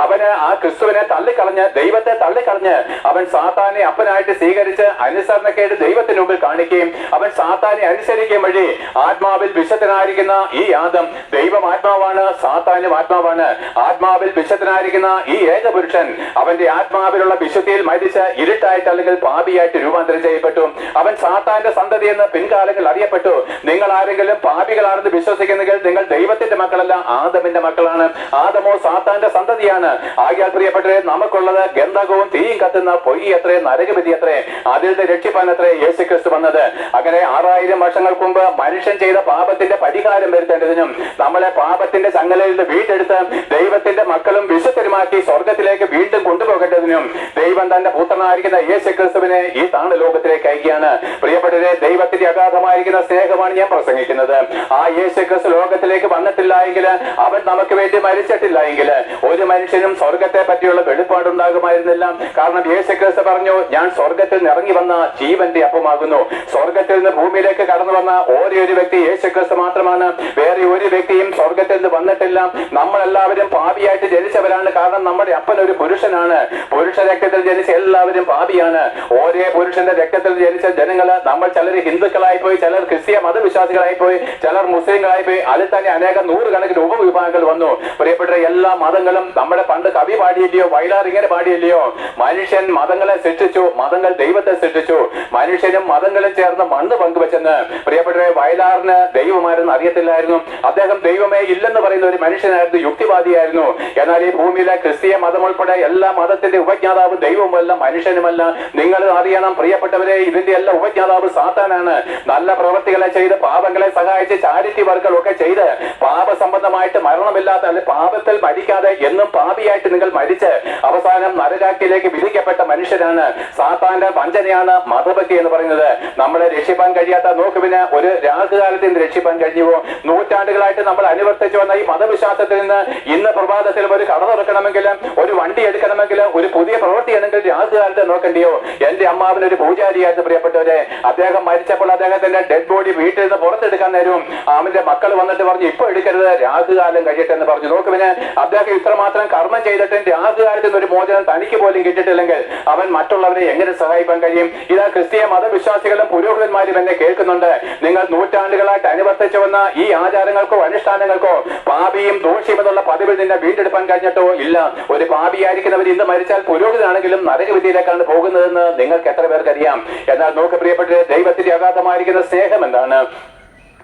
അവന് ആ ക്രിസ്തുവിനെ തള്ളിക്കളഞ്ഞ് ദൈവത്തെ തള്ളിക്കളഞ്ഞ് അവൻ സാത്താനെ അപ്പനായിട്ട് സ്വീകരിച്ച് അനുസരണക്കേട് ദൈവത്തിന് മുമ്പിൽ കാണിക്കുകയും അവൻ സാത്താനെ അനുസരിക്കുകയും വഴി ആത്മാവിൽ വിശുദ്ധനായിരിക്കുന്ന ഈ ആദം, ദൈവം ആത്മാവാണ്, സാത്താനും ആത്മാവാണ്. ആത്മാവിൽ വിശുദ്ധനായിരിക്കുന്ന ഈ ഏകപുരുഷൻ അവന്റെ ആത്മാവിലുള്ള വിശുദ്ധിയിൽ മരിച്ച് ഇരുട്ടായിട്ട് അല്ലെങ്കിൽ പാപിയായിട്ട് രൂപാന്തരം ചെയ്യപ്പെട്ടു. അവൻ സാത്താന്റെ സന്തതി എന്ന് പിൻകാലങ്ങൾ അറിയപ്പെട്ടു. നിങ്ങൾ ആരെങ്കിലും പാപികളാണെന്ന് വിശ്വസിക്കുന്നെങ്കിൽ നിങ്ങൾ ദൈവത്തിന്റെ മക്കളല്ല, ആദമിന്റെ മക്കളാണ്. ആദമോ സാത്താന്റെ സന്തതിയാണ്. ആകിയാൽ പ്രിയപ്പെട്ടവരെ, നമുക്കുള്ളത് ഗന്ധകവും തീയും കത്തുന്ന പൊയ്യ എത്രേ, നരകവിധി എത്രേ. അതിൽ നിന്ന് രക്ഷിപ്പാൻ എത്രേ യേശു ക്രിസ്തു വന്നത്. അങ്ങനെ 6000 വർഷങ്ങൾക്ക് മുമ്പ് മനുഷ്യൻ ചെയ്ത പാപത്തിന്റെ പരിഹാരം വരുത്തേണ്ടതിനും നമ്മളെ പാപത്തിന്റെ ചങ്ങലയിൽ നിന്ന് വീണ്ടെടുത്ത് ദൈവത്തിന്റെ മക്കളും വിശുദ്ധരുമാക്കി സ്വർഗത്തിലേക്ക് വീണ്ടും കൊണ്ടുപോകേണ്ടതിനും ദൈവം തന്റെ പുത്രനായിരിക്കുന്ന യേശു ക്രിസ്തുവിനെ ഈ താണ ലോകത്തിലേക്ക് അയക്കുകയാണ്. പ്രിയപ്പെട്ടവരെ, ദൈവത്തിന്റെ അഗാധമായിരിക്കുന്ന സ്നേഹമാണ് ഞാൻ പ്രസംഗിക്കുന്നത്. ആ യേശു ക്രിസ്തു ലോകത്തിലേക്ക് വന്നിട്ടില്ല എങ്കിൽ, അവൻ നമുക്ക് വേണ്ടി മരിച്ചിട്ടില്ല എങ്കിൽ ഒരു മനുഷ്യനും സ്വർഗത്തെ പറ്റിയുള്ള വെളിപ്പാടുണ്ടാകുമായിരുന്നില്ല. കാരണം യേശു ക്രിസ്തു പറഞ്ഞു, ഞാൻ സ്വർഗത്തിൽ നിന്ന് ഇറങ്ങി വന്ന ജീവന്റെ അപ്പമാകുന്നു. സ്വർഗത്തിൽ നിന്ന് ഭൂമിയിലേക്ക് കടന്നു വന്ന ഒരേ ഒരു വ്യക്തി യേശു ക്രിസ്തു മാത്രമാണ്. വേറെ ഒരു വ്യക്തിയും സ്വർഗത്തിൽ നിന്ന് വന്നിട്ടില്ല. നമ്മളെല്ലാവരും പാപിയായിട്ട് ജനിച്ചവരാണ്. കാരണം നമ്മുടെ അപ്പൻ ഒരു പുരുഷനാണ്. പുരുഷ രക്തത്തിൽ ജനിച്ച എല്ലാവരും പാപിയാണ്. ഒരേ പുരുഷന്റെ രക്തത്തിൽ ജനിച്ച ജനങ്ങള് നമ്മൾ ചിലർ ഹിന്ദുക്കളായി പോയി, ചിലർ ക്രിസ്തീയ മതവിശ്വാസികളായി പോയി, ചിലർ മുസ്ലിങ്ങളായി പോയി. അതിൽ തന്നെ അനേകം നൂറുകണക്കിന് ഉപവിഭാഗങ്ങൾ വന്നു. പ്രിയപ്പെട്ട എല്ലാ മതങ്ങളും നമ്മുടെ പണ്ട് കവി പാടിയില്ലയോ, വയലാർ ഇങ്ങനെ പാടിയില്ലയോ? മനുഷ്യൻ മതങ്ങളെ സൃഷ്ടിച്ചു, മതങ്ങൾ ദൈവത്തെ സൃഷ്ടിച്ചു. മനുഷ്യനും മതങ്ങളും ചേർന്ന് മണ്ണ് പങ്കുവെച്ചെന്ന്. പ്രിയപ്പെട്ടവരെ, വയലാറിന് ദൈവമാരെന്ന് അറിയത്തില്ലായിരുന്നു. അദ്ദേഹം ദൈവമേ ഇല്ലെന്ന് പറയുന്ന ഒരു മനുഷ്യനായിരുന്നു, യുക്തിവാദിയായിരുന്നു. എന്നാൽ ഈ ഭൂമിയിലെ ക്രിസ്തീയ മതം ഉൾപ്പെടെ എല്ലാ മതത്തിന്റെ ഉപജ്ഞാതാവ് ദൈവമല്ല, മനുഷ്യനുമല്ല. നിങ്ങൾ അറിയണം പ്രിയപ്പെട്ടവരെ, ഇതിന്റെ എല്ലാ ഉപജ്ഞാതാവ് സാത്താനാണ്. നല്ല പ്രവൃത്തികളെ ചെയ്ത് പാപങ്ങളെ സഹായിച്ച് ചാരിറ്റി വർക്കുകളൊക്കെ ചെയ്ത് പാപസംബന്ധമായിട്ട് മരണമില്ലാത്ത, അല്ലെ പാപത്തിൽ മരിക്കാതെ എന്നും പാപിയായിട്ട് നിങ്ങൾ മരിച്ച് അവസാനം നരകാക്കിലേക്ക് വിധിക്കപ്പെട്ട മനുഷ്യനാണ്. സാത്താന്റെ വഞ്ചനയാണ് മതഭക്തി എന്ന് പറയുന്നത്. നമ്മളെ രക്ഷിപ്പാൻ കഴിയാത്ത, നോക്കുവിന് ഒരു രാഹുകാലത്ത് നിന്ന് രക്ഷിപ്പാൻ കഴിഞ്ഞുവോ? നൂറ്റാണ്ടുകളായിട്ട് നമ്മൾ അനുവർത്തിച്ചു വന്ന ഈ മതവിശ്വാസത്തിൽ നിന്ന് ഇന്ന് പ്രഭാതത്തിൽ ഒരു കട തുറക്കണമെങ്കിൽ, ഒരു വണ്ടി എടുക്കണമെങ്കിൽ, ഒരു പുതിയ പ്രവൃത്തി ആണെങ്കിൽ രാഹുകാലത്ത് നോക്കണ്ടിയോ? എന്റെ അമ്മാവൻ ഒരു പൂജാരിയായിരുന്നു പ്രിയപ്പെട്ടവരെ. അദ്ദേഹം മരിച്ചപ്പോൾ അദ്ദേഹത്തിന്റെ ഡെഡ് ബോഡി വീട്ടിൽ നിന്ന് പുറത്തെടുക്കാൻ നേരവും അവന്റെ മക്കൾ വന്നിട്ട് പറഞ്ഞു, ഇപ്പൊ എടുക്കരുത്, രാഹുകാലം കഴിയട്ടെ എന്ന് പറഞ്ഞു. നോക്കുവിന് അദ്ദേഹം ഇത്രമാത്രം കർമ്മം ചെയ്തിട്ടും രാഹുകാലത്തിൽ നിന്ന് ഒരു മോചനം തനിക്ക് പോലും കിട്ടിയിട്ടില്ലെങ്കിൽ അവൻ മറ്റുള്ളവരെ എങ്ങനെ സഹായിക്കാൻ കഴിയും? ഇതാ ക്രിസ്തീയ മതവിശ്വാസികളും പുരോഹിതന്മാരും എന്നെ കേൾക്കുന്നുണ്ട്. നിങ്ങൾ നൂറ്റാണ്ടുകളായിട്ട് അനുവർത്തിച്ചു വന്ന ഈ ആചാരങ്ങൾക്കോ അനുഷ്ഠാനങ്ങൾക്കോ പാപിയും ദോഷിയും എന്നുള്ള പദവിൽ നിന്നെ വീണ്ടെടുപ്പാൻ കഴിഞ്ഞിട്ടോ ഇല്ല. ഒരു പാപിയായിരിക്കുന്നവർ ഇന്ന് മരിച്ചാൽ പുരോഹിതനാണെങ്കിലും നരകവിധിയിലേക്കാണ് പോകുന്നതെന്ന് നിങ്ങൾക്ക് എത്ര പേർക്കറിയാം? എന്നാൽ നോക്ക് പ്രിയപ്പെട്ട, ദൈവത്തിന്റെ അഗാധമായിരിക്കുന്ന സ്നേഹം എന്താണ്?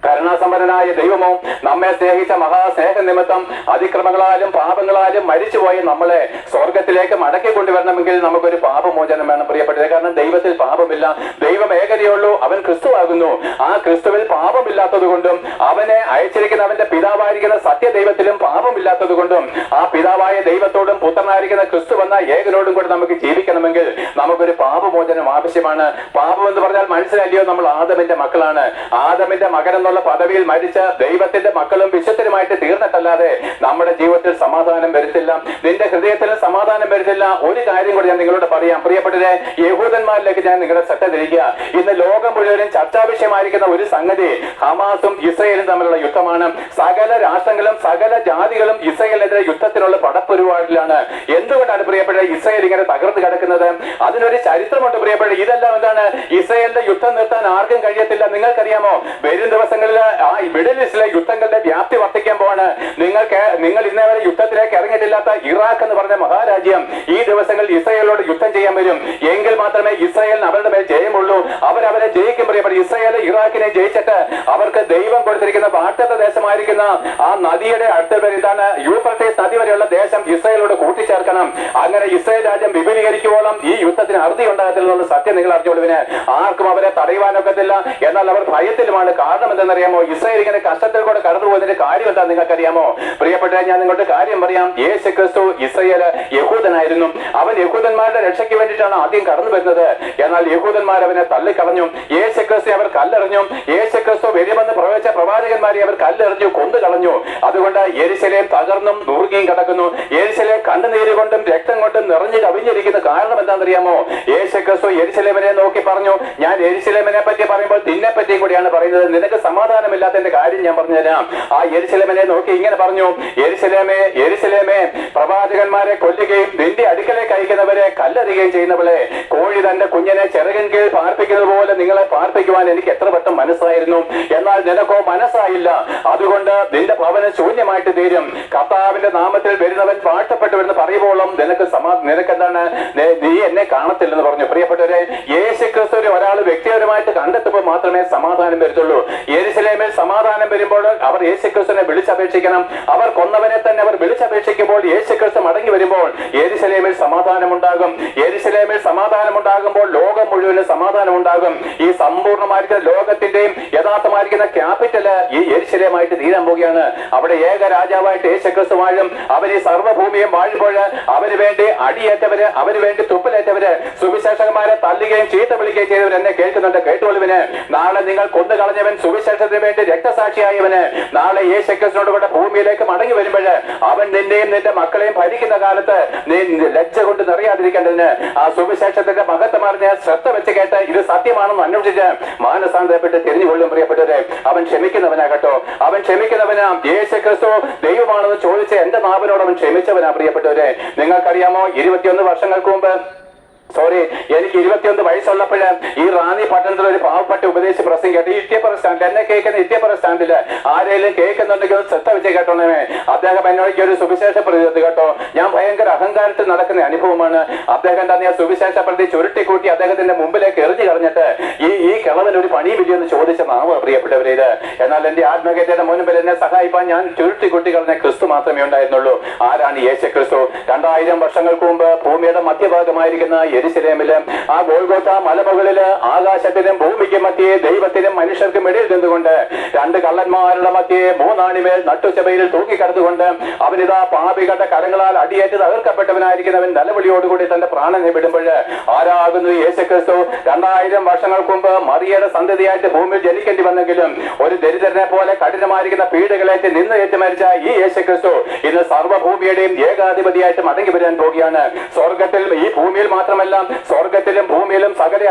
കരുണാസമ്പന്നനായ ദൈവമോ നമ്മെ സ്നേഹിച്ച മഹാസ്നേഹ നിമിത്തം അതിക്രമങ്ങളാലും പാപങ്ങളാലും മരിച്ചുപോയി നമ്മളെ സ്വർഗത്തിലേക്ക് മടക്കി കൊണ്ടുവരണമെങ്കിൽ നമുക്കൊരു പാപമോചനം വേണം പ്രിയപ്പെട്ടത്. കാരണം ദൈവത്തിൽ പാപമില്ല, ദൈവം ഏകനേയുള്ളൂ, അവൻ ക്രിസ്തു ആകുന്നു. ആ ക്രിസ്തുവിൽ പാപമില്ലാത്തത് കൊണ്ടും അവനെ അയച്ചിരിക്കുന്ന അവന്റെ പിതാവായിരിക്കുന്ന സത്യദൈവത്തിലും പാപമില്ലാത്തത് കൊണ്ടും ആ പിതാവായ ദൈവത്തോടും പുത്രനായിരിക്കുന്ന ക്രിസ്തു വന്ന ഏകനോടും കൂടെ നമുക്ക് ജീവിക്കണമെങ്കിൽ നമുക്കൊരു പാപമോചനം ആവശ്യമാണ്. പാപം എന്ന് പറഞ്ഞാൽ മനസ്സിലല്ലയോ, നമ്മൾ ആദമിന്റെ മക്കളാണ്. ആദമിന്റെ മകൻ എന്നുള്ള പദവിയിൽ മരിച്ച ദൈവത്തിന്റെ മക്കളും വിശുദ്ധരുമായിട്ട് തീർന്നിട്ടല്ലാതെ നമ്മുടെ ജീവിതത്തിൽ സമാധാനം വരുത്തില്ല, നിന്റെ ഹൃദയത്തിൽ സമാധാനം വരുത്തില്ല. ഒരു കാര്യം കൂടി ഞാൻ നിങ്ങളോട് പറയാം പ്രിയപ്പെട്ടവരെ, യഹൂദന്മാരിലേക്ക് ഞാൻ നിങ്ങളുടെ ശ്രദ്ധ തിരിക്കുക. ഇന്ന് ലോകം മുഴുവനും ചർച്ചാ വിഷയമായിരിക്കുന്ന ഒരു സംഗതി ഹമാസും ഇസ്രയേലും തമ്മിലുള്ള യുദ്ധമാണ്. സകല രാഷ്ട്രങ്ങളും സകല ജാതികളും ഇസ്രയേലിനെതിരെ യുദ്ധത്തിനുള്ള പടപ്പൊരുപാടിലാണ്. എന്തുകൊണ്ടാണ് പ്രിയപ്പെട്ടവരെ ഇസ്രയേൽ ഇങ്ങനെ തകർത്ത് കിടക്കുന്നത്? അതിനൊരു ചരിത്രമുണ്ട് പ്രിയപ്പെട്ടവരെ. ഇതെല്ലാം എന്താണ്? ഇസ്രയേലിന്റെ യുദ്ധം നിർത്താൻ ആർക്കും കഴിയത്തില്ല. നിങ്ങൾക്കറിയാമോ, വരും ദിവസങ്ങളിൽ ആ മിഡിൽ ഈസ്റ്റിലെ യുദ്ധങ്ങളുടെ വ്യാപ്തി വർദ്ധിക്കാൻ പോവാണ്. നിങ്ങൾ ഇന്നേ വരെ യുദ്ധത്തിലേക്ക് ഇറങ്ങിയിട്ടില്ലാത്ത ഇറാഖ് എന്ന് പറഞ്ഞ മഹാരാജ്യം ഈ ദിവസങ്ങളിൽ ഇസ്രയേലോട് യുദ്ധം ചെയ്യാൻ വരും. എങ്കിൽ മാത്രമേ ഇസ്രയേലിന് അവരുടെ മേൽ ജയമുള്ളൂ. അവരെ ജയിക്കും പ്രിയപ്പെട്ട. ഇസ്രയേൽ ഇറാഖിനെ ജയിച്ചിട്ട് അവർക്ക് ദൈവം കൊടുത്തിരിക്കുന്ന വാഗ്ദത്ത ദേശമായിരിക്കുന്ന ആ നദിയുടെ അടുത്ത പേര് എന്താണ്? യൂഫ്രട്ടീസ് നദി വരെയുള്ള ദേശം ഇസ്രയേലോട് കൂട്ടിച്ചേർക്കണം. അങ്ങനെ ഇസ്രയേൽ രാജ്യം വിപുലീകരിക്കുവോളം ഈ യുദ്ധത്തിന് അറുതി ഉണ്ടാകത്തില്ലെന്നുള്ള സത്യം നിങ്ങൾ അറിഞ്ഞോളുവിന്. ആർക്കും അവരെ തടയുവാനൊക്കത്തില്ല. എന്നാൽ അവർ ഭയത്തിലുമാണ്. കാരണം എന്തെന്നറിയാമോ? ഇസ്രയേൽ ഇങ്ങനെ കഷ്ടത്തിൽ കൂടെ കടന്നു പോകുന്നതിന്റെ കാര്യം എന്താ നിങ്ങൾക്കറിയാമോ? പ്രിയപ്പെട്ട, ഞാൻ നിങ്ങളുടെ കാര്യം പറയാം. യേശു ക്രിസ്തു ഇസ്രയേല് യഹൂദനായിരുന്നു. അവൻ യഹൂദന്മാരുടെ രക്ഷയ്ക്ക് വേണ്ടിയിട്ടാണ് ആദ്യം കടന്നു വരുന്നത്. എന്നാൽ യഹൂദന്മാർ അവനെ തള്ളിക്കളഞ്ഞു. യേശു ക്രിസ്തു അവർ കല്ലെറിഞ്ഞു. യേശു ക്രിസ്തു വരുമെന്ന് പ്രവചിച്ച പ്രവാചകന്മാരെ അവർ കല്ലെറിഞ്ഞു, കൊന്നു കളഞ്ഞു. അതുകൊണ്ട് യെരുശലേം തകർന്നും നുറുങ്ങിയും കിടക്കുന്നു. യെരുശലേം കണ്ണുനീര് കൊണ്ടും രക്തം കൊണ്ടും നിറഞ്ഞു കവിഞ്ഞിരിക്കുന്ന കാരണം എന്താണെന്നറിയാമോ? യേശു ക്രിസ്തു യെരുശലേമിനെ നോക്കി പറഞ്ഞു, ഞാൻ യെരുശലേമിനെ പറ്റി പറയുമ്പോൾ നിന്നെ പറ്റിയും കൂടിയാണ് പറയുന്നത്. നിനക്ക് സമാധാനമില്ലാത്തതിന്റെ കാര്യം ഞാൻ പറഞ്ഞുതരാം. ആ യെരുശലേമിനെ നോക്കി ഇങ്ങനെ പറഞ്ഞു, യെരുശലേമേ യെരുശലേമേ, പ്രവാചകന്മാരെ കൊല്ലുകയും നിന്റെ അടുക്കലേക്ക് അയക്കുന്നവരെ കല്ലെറിയുകയും ചെയ്യുന്നവളെ, കോഴി തന്റെ കുഞ്ഞിനെ ചിറകിൻ കീഴിൽ പാർപ്പിക്കുന്നത് പോലെ നിങ്ങളെ പാർപ്പിക്കുവാൻ എനിക്ക് എത്ര വട്ടം മനസ്സായിരുന്നു. എന്നാൽ നിനക്കോ മനസ്സായില്ല. അതുകൊണ്ട് നിന്റെ ഭവനം ശൂന്യമായിട്ട് തീരും. കർത്താവിന്റെ നാമത്തിൽ വരുന്നവൻ വാഴ്ത്തപ്പെട്ടു വരുന്ന പറയുമ്പോഴും നിനക്കെന്താണ്? നീ എന്നെ കാണത്തില്ലെന്ന് പറഞ്ഞു. പ്രിയപ്പെട്ടവരെ, യേശു ക്രിസ്തുവിനെ ഒരാൾ വ്യക്തിപരമായിട്ട് കണ്ടെത്തുമ്പോൾ മാത്രമേ സമാധാനം വരുത്തുള്ളൂ. യെരുശലേമിൽ സമാധാനം വരുമ്പോൾ അവർ യേശുക്രിസ്തുവിനെ വിളിച്ചപേക്ഷിക്കണം. അവർ കൊന്നവനെ തന്നെ അവർ വിളിച്ചപേക്ഷിക്കുമ്പോൾ യേശുക്രിസ്തു മടങ്ങി വരുമ്പോൾ യെരുശലേമിൽ സമാധാനമുണ്ടാകും. യെരുശലേമിൽ സമാധാനമുണ്ടാകുമ്പോൾ ലോകം മുഴുവനും സമാധാനമുണ്ടാകും. ഈ സമ്പൂർണ്ണമായിരിക്കുന്ന ലോകത്തിന്റെയും യഥാർത്ഥമായിരിക്കുന്ന ക്യാപിറ്റല് ഈ യെരുശലേമായിട്ട് തീരാൻ പോവുകയാണ്. അവിടെ ഏക രാജാവായിട്ട് യേശുക്രിസ്തു വാഴും. അവർ ഈ സർവ്വഭൂമിയും വാഴുമ്പോൾ അവന് വേണ്ടി അടിയേറ്റവര്, അവന് വേണ്ടി തുപ്പലേറ്റവര്, സുവിശേഷകന്മാരെ തല്ലുകയും ചീത്ത വിളിക്കുകയും ചെയ്തവർ എന്നെ കേൾക്കുന്നുണ്ട്. കേട്ടുകൊള്ളുവിന്. നാളെ നിങ്ങൾ കൊന്നു കളഞ്ഞവൻ, സുവിശേഷത്തിന് വേണ്ടി രക്തസാക്ഷിയായവന് നാളെ യേശുക്രിസ്തുവിനോട് കൂടെ ഭൂമിയിലേക്ക് മടങ്ങി വരുമ്പോൾ അവൻ നിന്നെയും നിന്റെ മക്കളെയും ഭരിക്കുന്ന കാലത്ത് നീ ലജ്ജ കൊണ്ട് നിറയാതിരിക്കേണ്ടതിന് ആ സുവിശേഷത്തിന്റെ മഹത്വം അറിഞ്ഞ് ശ്രദ്ധ വെച്ച് കേട്ട് ഇത് സത്യമാണെന്ന് അന്വേഷിച്ച് മാനസാന്തരപ്പെട്ട് തിരിഞ്ഞുകൊള്ളും. പ്രിയപ്പെട്ടവരെ, അവൻ ക്ഷമിക്കുന്നവനാ കേട്ടോ. അവൻ ക്ഷമിക്കുന്നവനാ. യേശുക്രിസ്തു ദൈവമാണെന്ന് ചോദിച്ച് എന്റെ നാവിനോട് അവൻ ക്ഷമിച്ചവനാ. പ്രിയപ്പെട്ടവരെ, നിങ്ങൾക്കറിയാമോ, 21 വർഷങ്ങൾക്ക് മുമ്പ് എനിക്ക് 21 വയസ്സുള്ളപ്പോഴ് ഈ റാന്നി പട്ടണത്തിൽ ഒരു പാവപ്പെട്ട ഉപദേശി പ്രസംഗിക്കട്ടെ. ഈ ഇത്യപ്പുറ സ്റ്റാൻഡ്, എന്നെ കേൾക്കുന്ന ഇത്യപ്പുറ സ്റ്റാൻഡില് ആരെങ്കിലും കേൾക്കുന്നുണ്ടെങ്കിൽ ശ്രദ്ധ വെച്ച് കേട്ടോണേ. അദ്ദേഹം എന്നോട് ഒരു സുവിശേഷ പ്രതി കേട്ടോ. ഞാൻ ഭയങ്കര അഹങ്കാരത്തിൽ നടക്കുന്ന അനുഭവമാണ്. അദ്ദേഹം തന്നെ ആ സുവിശേഷ പ്രതി ചുരുട്ടിക്കൂട്ടി അദ്ദേഹത്തിന്റെ മുമ്പിലേക്ക് എറിഞ്ഞു കളഞ്ഞിട്ട് ഈ കിളവൻ ഒരു പണിയില്ലെന്ന് ചോദിച്ച നാമ പ്രിയപ്പെട്ടവരെ ഇത്. എന്നാൽ എന്റെ ആത്മഹത്യയുടെ മുൻപിൽ എന്നെ സഹായിപ്പാൻ ഞാൻ ചുരുട്ടിക്കൂട്ടി കളഞ്ഞ ക്രിസ്തു മാത്രമേ ഉണ്ടായിരുന്നുള്ളൂ. ആരാണ്? യേശു ക്രിസ്തു. 2000 വർഷങ്ങൾക്ക് മുമ്പ് ഭൂമിയുടെ മധ്യഭാഗമായിരിക്കുന്ന യെരുശലേമില് ആ ഗോൽഗോഥ മലമുകളില് ആകാശത്തിനും ഭൂമിക്കും മധ്യേ ദൈവത്തിനും മനുഷ്യർക്കും ഇടയിൽ നിന്നുകൊണ്ട് 2 കള്ളന്മാരുടെ മധ്യേ 3 ആണിമേൽ നട്ടുച്ചബയിൽ തൂക്കിക്കടന്നുകൊണ്ട് അവനിതാ പാപികളുടെ കരങ്ങളാൽ അടിയേറ്റ് തകർക്കപ്പെട്ടവനായിരിക്കുന്നവൻ നിലവിളിയോടുകൂടി തന്റെ പ്രാണനെ വിടുമ്പോൾ ആരാകുന്നു? യേശുക്രിസ്തു. 2000 വർഷങ്ങൾക്ക് മുമ്പ് മറിയയുടെ സന്തതിയായിട്ട് ഭൂമിയിൽ ജനിക്കേണ്ടി വന്നെങ്കിലും ഒരു ദരിദ്രനെ പോലെ കഠിനമായിരിക്കുന്ന പീഡകളേറ്റ് നിന്നേറ്റ് മരിച്ച ഈ യേശുക്രിസ്തു ഇന്ന് സർവ്വഭൂമിയുടെയും ഏകാധിപതിയായിട്ട് മടങ്ങി വരാൻ പോകുകയാണ്. സ്വർഗത്തിൽ, ഈ ഭൂമിയിൽ മാത്രമല്ല, സ്വർഗത്തിൽ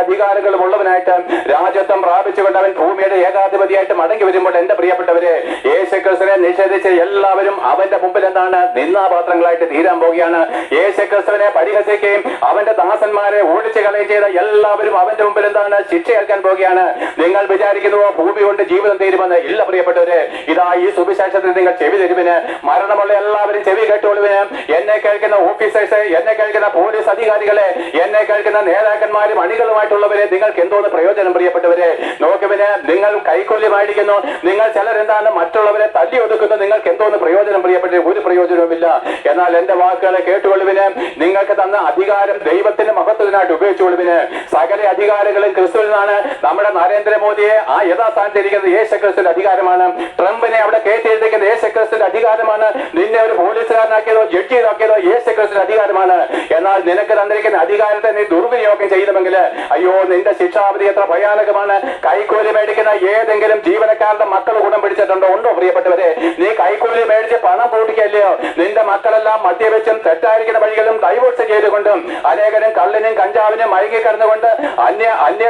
അധികാരങ്ങളും ഉള്ളവനായിട്ട് രാജ്യത്വം പ്രാപിച്ചുകൊണ്ട് അവൻ ഭൂമിയുടെ ഏകാധിപതിയായിട്ട് മടങ്ങി വരുമ്പോൾ എന്റെ പ്രിയപ്പെട്ടവരെ, യേശുക്രിസ്തുവിനെ നിഷേധിച്ച് എല്ലാവരും അവന്റെ മുമ്പിൽ എന്താണ് നിന്നാപാത്രങ്ങളായിട്ട് തീരാൻ പോവുകയാണ്. യേശുക്രിസ്തുവിനെ പരിഹസിക്കുകയും അവന്റെ ദാസന്മാരെ ഓടിച്ചു കളയുകയും ചെയ്ത എല്ലാവരും അവന്റെ മുമ്പിൽ എന്താണ് ശിക്ഷയേൽക്കാൻ പോവുകയാണ്. നിങ്ങൾ വിചാരിക്കുന്നുവോ ഭൂമി കൊണ്ട് ജീവിതം തീരുമെന്ന്? ഇല്ല പ്രിയപ്പെട്ടവരെ, ഇതാ ഈ സുവിശേഷത്തിൽ നിങ്ങൾ ചെവി തരുവിന്. മരണമുള്ള എല്ലാവരും ചെവി കേട്ടുകൊള്ളുവിന്. എന്നെ കേൾക്കുന്ന ഓഫീസേഴ്സ്, എന്നെ കേൾക്കുന്ന പോലീസ് അധികാരികളെ, എന്നെ കേൾക്കുന്ന നേതാക്കന്മാരും അണികളുമായിട്ടുള്ളവരെ, നിങ്ങൾക്ക് എന്തോന്ന് പ്രയോജനം പ്രിയപ്പെട്ടവരെ? നോക്കുവിന്, നിങ്ങൾ കൈക്കൂലി മേടിക്കുന്നു, നിങ്ങൾ ചിലരെന്താണ് മറ്റുള്ളവരെ തല്ലി ഒതുക്കുന്നു, നിങ്ങൾക്ക് എന്തോന്ന് പ്രയോജനം പ്രിയപ്പെട്ടവരെ? ഒരു പ്രയോജനവുമില്ല. എന്നാൽ എന്റെ വാക്കുകളെ കേട്ടുകൊള്ളുവിന്. നിങ്ങൾക്ക് തന്ന അധികാരം ദൈവത്തിന്റെ മഹത്വത്തിനായിട്ട് ഉപയോഗിച്ചുകൊള്ളുവിന്. സകല അധികാരങ്ങളും ക്രിസ്തുവിൽ നിന്നാണ്. നമ്മുടെ നരേന്ദ്രമോദിയെ ആ യഥാസ്ഥാനത്തിരിക്കുന്നത് യേശുക്രിസ്തുവിന്റെ അധികാരമാണ്. ട്രംപിനെ അവിടെ കയറ്റിയിരിക്കുന്നത് യേശുക്രിസ്തുവിന്റെ അധികാരമാണ്. നിന്നെ ഒരു പോലീസുകാരനാക്കിയതോ ജഡ്ജിയാക്കിയതോ യേശുക്രിസ്തുവിന്റെ അധികാരമാണ്. എന്നാൽ നിനക്ക് തന്നിരിക്കുന്ന അധികാരത്തെ നീ ദുർവിനിയോഗം ചെയ്തുമെങ്കിൽ അയ്യോ, നിന്റെ ശിക്ഷാവിധി എത്ര ഭയാനകമാണ്. കൈക്കൂലി മേടിക്കുന്ന ഏതെങ്കിലും ജീവനക്കാരുടെ മക്കൾ ഗുണം പിടിച്ചിട്ടുണ്ടോ? ഉണ്ടോ പ്രിയപ്പെട്ടവരെ? നീ കൈക്കൂലി മേടിച്ച് പണം കൂട്ടിക്കല്ലയോ? നിന്റെ മക്കളെല്ലാം മദ്യവെച്ചും തെറ്റായിരിക്കുന്ന വഴികളും ഡൈവോഴ്സ് ചെയ്തുകൊണ്ടും അനേകരും കള്ളിനും കഞ്ചാവിനും മയങ്ങിക്കിടന്നുകൊണ്ട് അന്യ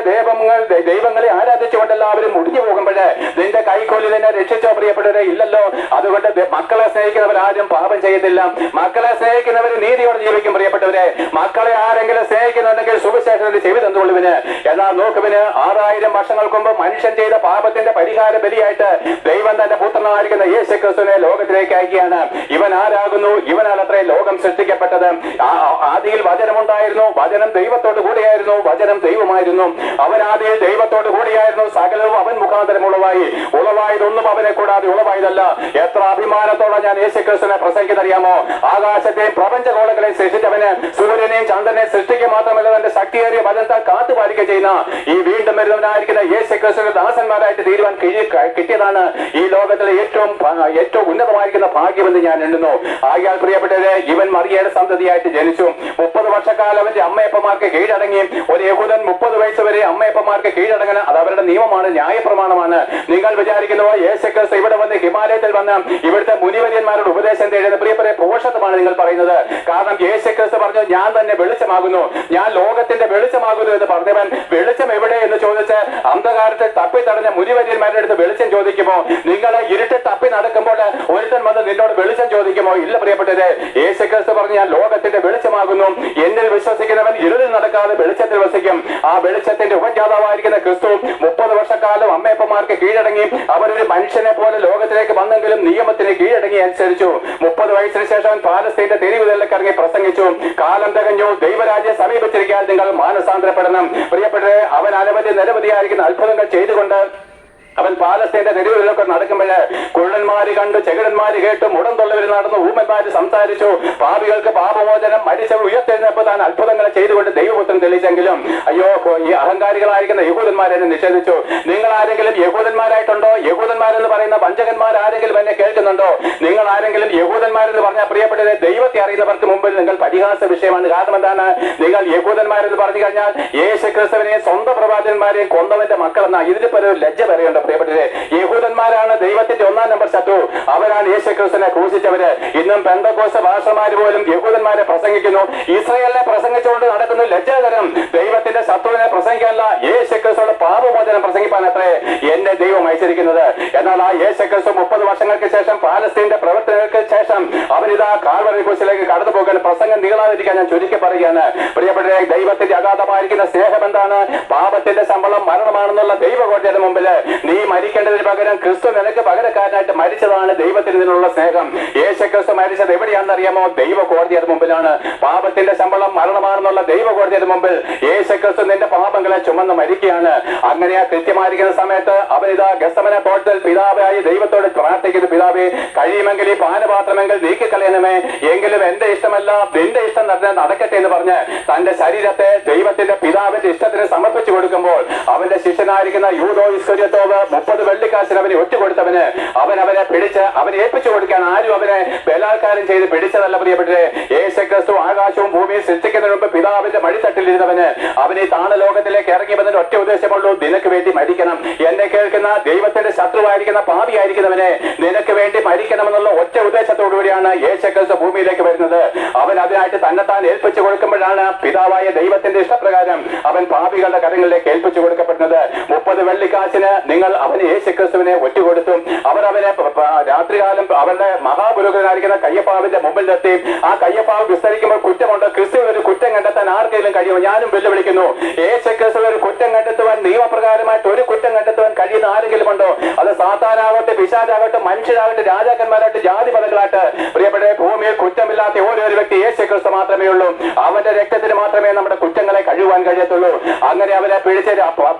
ദൈവങ്ങളെ ആരാധിച്ചുകൊണ്ട് എല്ലാവരും മുടിഞ്ഞു പോകുമ്പോഴേ നിന്റെ കൈക്കൂലി നിന്നെ രക്ഷിച്ചോ പ്രിയപ്പെട്ടവരെ? ഇല്ലല്ലോ. അതുകൊണ്ട് മക്കളെ സ്നേഹിക്കുന്നവരാരും പാപം ചെയ്യത്തില്ല. മക്കളെ സ്നേഹിക്കുന്നവർ നീതിയോടെ ജീവിക്കും പ്രിയപ്പെട്ടവരെ. മക്കളെ ആരെങ്കിലും സ്നേഹിക്കുന്നുണ്ടെങ്കിൽ സുവിശേഷത്തിന്റെ ചെവി തന്നുകൊള്ളുവിന്. എന്നാൽ നോക്കുവിന്, 6000 വർഷങ്ങൾക്ക് മുമ്പ് മനുഷ്യൻ ചെയ്ത പാപത്തിന്റെ പരിഹാര ബലിയായിട്ട് ദൈവം തന്റെ പുത്രനായിരിക്കുന്ന യേശുക്രിസ്തുവിനെ ലോകത്തിലേക്ക് അയക്കുകയാണ്. ഇവൻ ആരാകുന്നു? ഇവനാൽ അത്രയും ലോകം സൃഷ്ടിക്കപ്പെട്ടത്. ആദിയിൽ വചനമുണ്ടായിരുന്നു, വചനം ദൈവത്തോട് കൂടിയായിരുന്നു, വചനം ദൈവമായിരുന്നു. അവൻ ആദിയിൽ ദൈവത്തോട് കൂടിയായിരുന്നു, സകലവും അവൻ മുഖാന്തരം ഉളവായതൊന്നും അവനെ കൂടാതെ ഉളവായതല്ല. എത്ര അഭിമാനത്തോടെ ഞാൻ യേശുക്രിസ്തുവിനെ പ്രസംഗിക്കുന്നറിയാമോ? ആകാശത്തെയും പ്രപഞ്ചഗോളങ്ങളെയും സൃഷ്ടിച്ചവന് സൂര്യനെയും ചന്ദ്രനെ സൃഷ്ടിക്കുക മാത്രമല്ല തന്റെ ശക്തിയേറിയ വചനത്താൽ കാത്തുപാലിക്കുക ചെയ്യുന്ന ഈ വീണ്ടും വരുന്നവനായിരിക്കുന്ന യേശുക്രിസ്തുവിന്റെ ദാസന്മാരായിട്ട് തീരുവാൻ കിട്ടിയതാണ് ഈ ലോകത്തിലെ ഏറ്റവും ഉന്നതമായിരിക്കുന്ന ഭാഗ്യമെന്ന് ഞാൻ എണ്ണുന്നു. ആകയാൽ പ്രിയപ്പെട്ടവരെ, ഇവൻ മറിയയുടെ സന്തതിയായിട്ട് ജനിച്ചു. 30 വർഷക്കാലം അവന്റെ അമ്മയപ്പന്മാർക്ക് കീഴടങ്ങി. ഒരു യഹൂദൻ 30 വയസ്സ് വരെ അമ്മയപ്പന്മാർക്ക് കീഴടങ്ങണം. അത് അവരുടെ നിയമമാണ്, ന്യായപ്രമാണമാണ്. നിങ്ങൾ വിചാരിക്കുന്നുവോ യേശുക്രിസ്തു ഇവിടെ വന്ന് ഹിമാലയത്തിൽ വന്ന് ഇവിടുത്തെ മുനിവര്യന്മാരുടെ ഉപദേശം തേടുന്ന പ്രിയപ്പെട്ട പോഷത്വമാണ് നിങ്ങൾ പറയുന്നത്? കാരണം യേശുക്രിസ്തു പറഞ്ഞു, ഞാൻ തന്നെ വെളിച്ചമാകുന്നു, ഞാൻ ലോകത്തിന്റെ വെളിച്ചമാകുന്നു എന്ന് പറഞ്ഞവൻ വെളിച്ചം എവിടെ എന്ന് ചോദിച്ച് അന്ധകാരത്തെ തപ്പി തടഞ്ഞ മുനിവര്യന്മാരുടെ അടുത്ത് വെളിച്ചം ചോദിക്കുമോ? നിങ്ങൾ ഇരുട്ട് തപ്പി നടക്കുമ്പോൾ ഒരുത്തൻ വന്ന് നിന്നോട് വെളിച്ചം ചോദിക്കുമോ? ഇല്ല പ്രിയപ്പെട്ടവരെ. യേശുക്രിസ്തു പറഞ്ഞു, ഞാൻ ലോകത്തിന്റെ വെളിച്ചമാകുന്നു, എന്നിൽ വിശ്വസിക്കുന്നവൻ ഇരുളിൽ നടക്കാതെ വെളിച്ചത്തിൽ വസിക്കും. ആ വെളിച്ചത്തിന്റെ ഉപജാതാവായിരിക്കുന്ന ക്രിസ്തു 30 വർഷക്കാലം അമ്മയപ്പന്മാർക്ക് കീഴടങ്ങി. അവരൊരു മനുഷ്യനെ പോലെ ലോകത്തിലേക്ക് വന്നെങ്കിലും നിയമത്തിന് കീഴടങ്ങി അനുസരിച്ചു. 30 വയസ്സിന് ശേഷം പാലസ്തീന്റെ തെരുവുകളിലേക്ക് ഇറങ്ങി പ്രസംഗിച്ചു. കാലം തികഞ്ഞു, ദൈവരാജ്യം സമീപിച്ചിരിക്കാൻ നിങ്ങൾ മാനസാന്തരപ്പെടണം. പ്രിയപ്പെട്ടവരെ, അവൻ നിരവധിയായിരിക്കുന്ന അത്ഭുതങ്ങൾ ചെയ്തുകൊണ്ട് അവൻ പാലസ്തീന്റെ തെരുവുകളിലൊക്കെ നടക്കുമ്പോഴേ കുള്ളന്മാര് കണ്ടു, ചെകിടന്മാര് കേട്ടു, മുടന്തുള്ളവർ നടന്നു, ഊമന്മാര് സംസാരിച്ചു, പാപികൾക്ക് പാപമോചനം, മരിച്ചവർ ഉയർത്തെഴുന്നപ്പോൾ താൻ അത്ഭുതങ്ങൾ ചെയ്തുകൊണ്ട് ദൈവപുത്രൻ തെളിയിച്ചെങ്കിലും അയ്യോ, ഈ അഹങ്കാരികളായിരിക്കുന്ന യഹൂദന്മാരെ നിഷേധിച്ചു. നിങ്ങൾ ആരെങ്കിലും യഹൂദന്മാരായിട്ടുണ്ടോ? യഹൂദന്മാരെന്ന് പറയുന്ന വഞ്ചകന്മാർ ആരെങ്കിലും എന്നെ കേൾക്കുന്നുണ്ടോ? നിങ്ങൾ ആരെങ്കിലും യഹൂദന്മാരെന്ന് പറഞ്ഞാൽ പ്രിയപ്പെട്ടത് ദൈവത്തെ അറിയുന്നവർക്ക് മുമ്പിൽ നിങ്ങൾ പരിഹാസ വിഷയമാണ്. കാരണം എന്താണ്? നിങ്ങൾ യഹൂദന്മാരെന്ന് പറഞ്ഞു കഴിഞ്ഞാൽ യേശുക്രിസ്തുവിനെയും സ്വന്തം പ്രവാചകന്മാരെയും കൊന്നവന്റെ മക്കളെന്നാ. ഇതിന് ഒരു ലജ്ജ പറയുണ്ട് പ്രിയപ്പെട്ടവരെ. യഹൂദന്മാരാണ് ദൈവത്തിന്റെ 1-ാം നമ്പർ ശത്രു. അവരാണ് യേശുക്രിസ്തുവിനെ ക്രൂശിച്ചവര്. ഇന്നും പെന്തക്കോസ്ത് ഭാഷമാര് പോലും യഹൂദന്മാരെ പ്രസംഗിക്കുന്നു. ഇസ്രായേലിനെ പ്രസംഗിച്ചുകൊണ്ട് നടക്കുന്നു. ലജ്ജാകരം. ദൈവത്തിന്റെ ശത്രുവിനെ പ്രസംഗിക്കാനല്ല, യേശുക്രിസ്തുവിന്റെ പാപമോചനം പ്രസംഗിപ്പാൻ അത്രേ എന്നെ ദൈവം അയച്ചിരിക്കുന്നത്. എന്നാൽ ആ യേശുക്രിസ്തു 30 വർഷങ്ങൾക്ക് ശേഷം പാലസ്തീന്റെ പ്രവർത്തനങ്ങൾക്ക് ശേഷം അവനിതാ കാൽവറി ക്രൂശിലേക്ക് കടന്നു പോകാൻ. പ്രസംഗം നീളാതിരിക്കാൻ ഞാൻ ചുരുക്കി പറയുകയാണ്. പ്രിയപ്പെട്ടവരെ, ദൈവത്തിന്റെ അഗാധമായിരിക്കുന്ന സ്നേഹം എന്താണ്? പാപത്തിന്റെ ശമ്പളം മരണമാണെന്നുള്ള ദൈവകോടതിയുടെ മുമ്പില് നീ മരിക്കേണ്ടതിന് പകരം ക്രിസ്തു നിനക്ക് പകരക്കാരനായിട്ട് മരിച്ചതാണ് ദൈവത്തിന് ഇതിനുള്ള സ്നേഹം. യേശുക്രിസ്തു മരിച്ചത് എവിടെയാണെന്ന് അറിയാമോ? ദൈവ കോടതിയുടെ മുമ്പിലാണ്. പാപത്തിന്റെ ശമ്പളം മരണമാണെന്നുള്ള ദൈവ കോടതിയുടെ മുമ്പിൽ യേശുക്രിസ്തു നിന്റെ പാപങ്ങളെ ചുമന്ന് മരിക്കുകയാണ്. അങ്ങനെ കൃത്യമായിരിക്കുന്ന സമയത്ത് അവനിതാ ഗെത്സമനെ തോട്ടത്തിൽ പിതാവായി ദൈവത്തോട് പ്രാർത്ഥിക്കുന്നു, പിതാവേ, കഴിയുമെങ്കിൽ ഈ പാനപാത്രമെങ്കിൽ നീക്കിക്കളയണമേ, എങ്കിലും എന്റെ ഇഷ്ടമല്ല നിന്റെ ഇഷ്ടം നടക്കട്ടെ എന്ന് പറഞ്ഞ് തന്റെ ശരീരത്തെ ദൈവത്തിന്റെ പിതാവിന്റെ ഇഷ്ടത്തിന് സമർപ്പിച്ചു കൊടുക്കുമ്പോൾ അവന്റെ ശിഷ്യനായിരിക്കുന്ന യൂദോ ഇസ്കര്യോത്ത് 30 വെള്ളിക്കാശിന് അവനെ ഒറ്റുകൊടുത്തവന് അവനെ പിടിച്ച് അവനെ ഏൽപ്പിച്ചു കൊടുക്കാൻ ആരും അവനെ ബലാത്കാരം ചെയ്ത് പിടിച്ചതല്ല പ്രിയപ്പെട്ടവരെ. യേശുക്രിസ്തു ആകാശവും ഭൂമിയും സൃഷ്ടിക്കുന്നതിന് മുമ്പ് പിതാവിന്റെ മടിത്തട്ടിലിരുന്നവന് അവനെ താണലോകത്തിലേക്ക് ഇറങ്ങി വന്നതിന് ഒറ്റ ഉദ്ദേശമുള്ളൂ, നിനക്ക് വേണ്ടി മരിക്കണം. എന്നെ കേൾക്കുന്ന ദൈവത്തിന്റെ ശത്രുവായിരിക്കുന്ന പാപിയായിരിക്കുന്നവനെ നിനക്ക് വേണ്ടി മരിക്കണമെന്നുള്ള ഒറ്റ ഉദ്ദേശത്തോടുകൂടിയാണ് യേശുക്രിസ്തു ഭൂമിയിലേക്ക് വരുന്നത്. അവൻ അവൻ അതിനായിട്ട് തന്നെത്താൻ ഏൽപ്പിച്ചു കൊടുക്കുമ്പോഴാണ് പിതാവായ ദൈവത്തിന്റെ ഇഷ്ടപ്രകാരം അവൻ പാപികളുടെ കരങ്ങളിലേക്ക് ഏൽപ്പിച്ചു കൊടുക്കപ്പെടുന്നത്. 30 വെള്ളിക്കാശിന് നിങ്ങൾ അവന് യേശുക്രിസ്തുവിനെ ഒറ്റുകൊടുത്തു. അവർ അവനെ രാത്രികാലം അവരുടെ മഹാപുരോഹിതനായിരിക്കുന്ന കയ്യപ്പാവിന്റെ മുമ്പിൽ നിർത്തി. ആ കയ്യപ്പാവ് വിസ്തരിക്കുമ്പോൾ കുറ്റമുണ്ട്. ക്രിസ്തുവിൽ ഒരു കുറ്റം കണ്ടെത്താൻ ആർക്കെങ്കിലും കഴിയുമോ? ഞാനും വെല്ലുവിളിക്കുന്നു. യേശുക്രിസ്തുവിൽ ഒരു കുറ്റം കണ്ടെത്തുവാൻ, നിയമപ്രകാരമായിട്ട് ഒരു കുറ്റം കണ്ടെത്തുവാൻ കഴിയുന്ന ആരെങ്കിലും ഉണ്ടോ? അത് സാത്താനാകട്ടെ, പിശാചാകട്ടെ, മനുഷ്യരാകട്ടെ, രാജാക്കന്മാരാകട്ടെ, ജാതി പദങ്ങളാകട്ടെ, പ്രിയപ്പെട്ട ഭൂമിയിൽ കുറ്റമില്ലാത്ത ഓരോ വ്യക്തി യേശുക്രിസ്തു മാത്രമേ ഉള്ളൂ. അവന്റെ രക്തത്തിന് മാത്രമേ നമ്മുടെ കുറ്റങ്ങളെ കഴുകുവാൻ കഴിയത്തുള്ളൂ. അങ്ങനെ അവരെ പിടിച്ച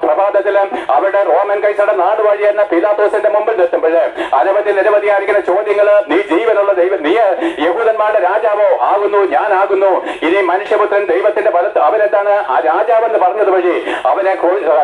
പ്രഭാതത്തിൽ അവരുടെ റോമൻ കൈസറുടെ നാട് വഴി എന്ന പീലാത്തോസിന്റെ മുമ്പിൽ നിർത്തുമ്പോൾ നിരവധിയായിരിക്കുന്ന ചോദ്യങ്ങൾ. നീ ജീവനുള്ള ദൈവം, നീ യഹൂദന്മാരുടെ രാജാവോ? ആകുന്നു, ഞാൻ ആകുന്നു. ഇനി മനുഷ്യപുത്രൻ ദൈവത്തിന്റെ ബലത്ത് അവനെന്താണ് ആ രാജാവെന്ന് പറഞ്ഞത് വഴി അവനെ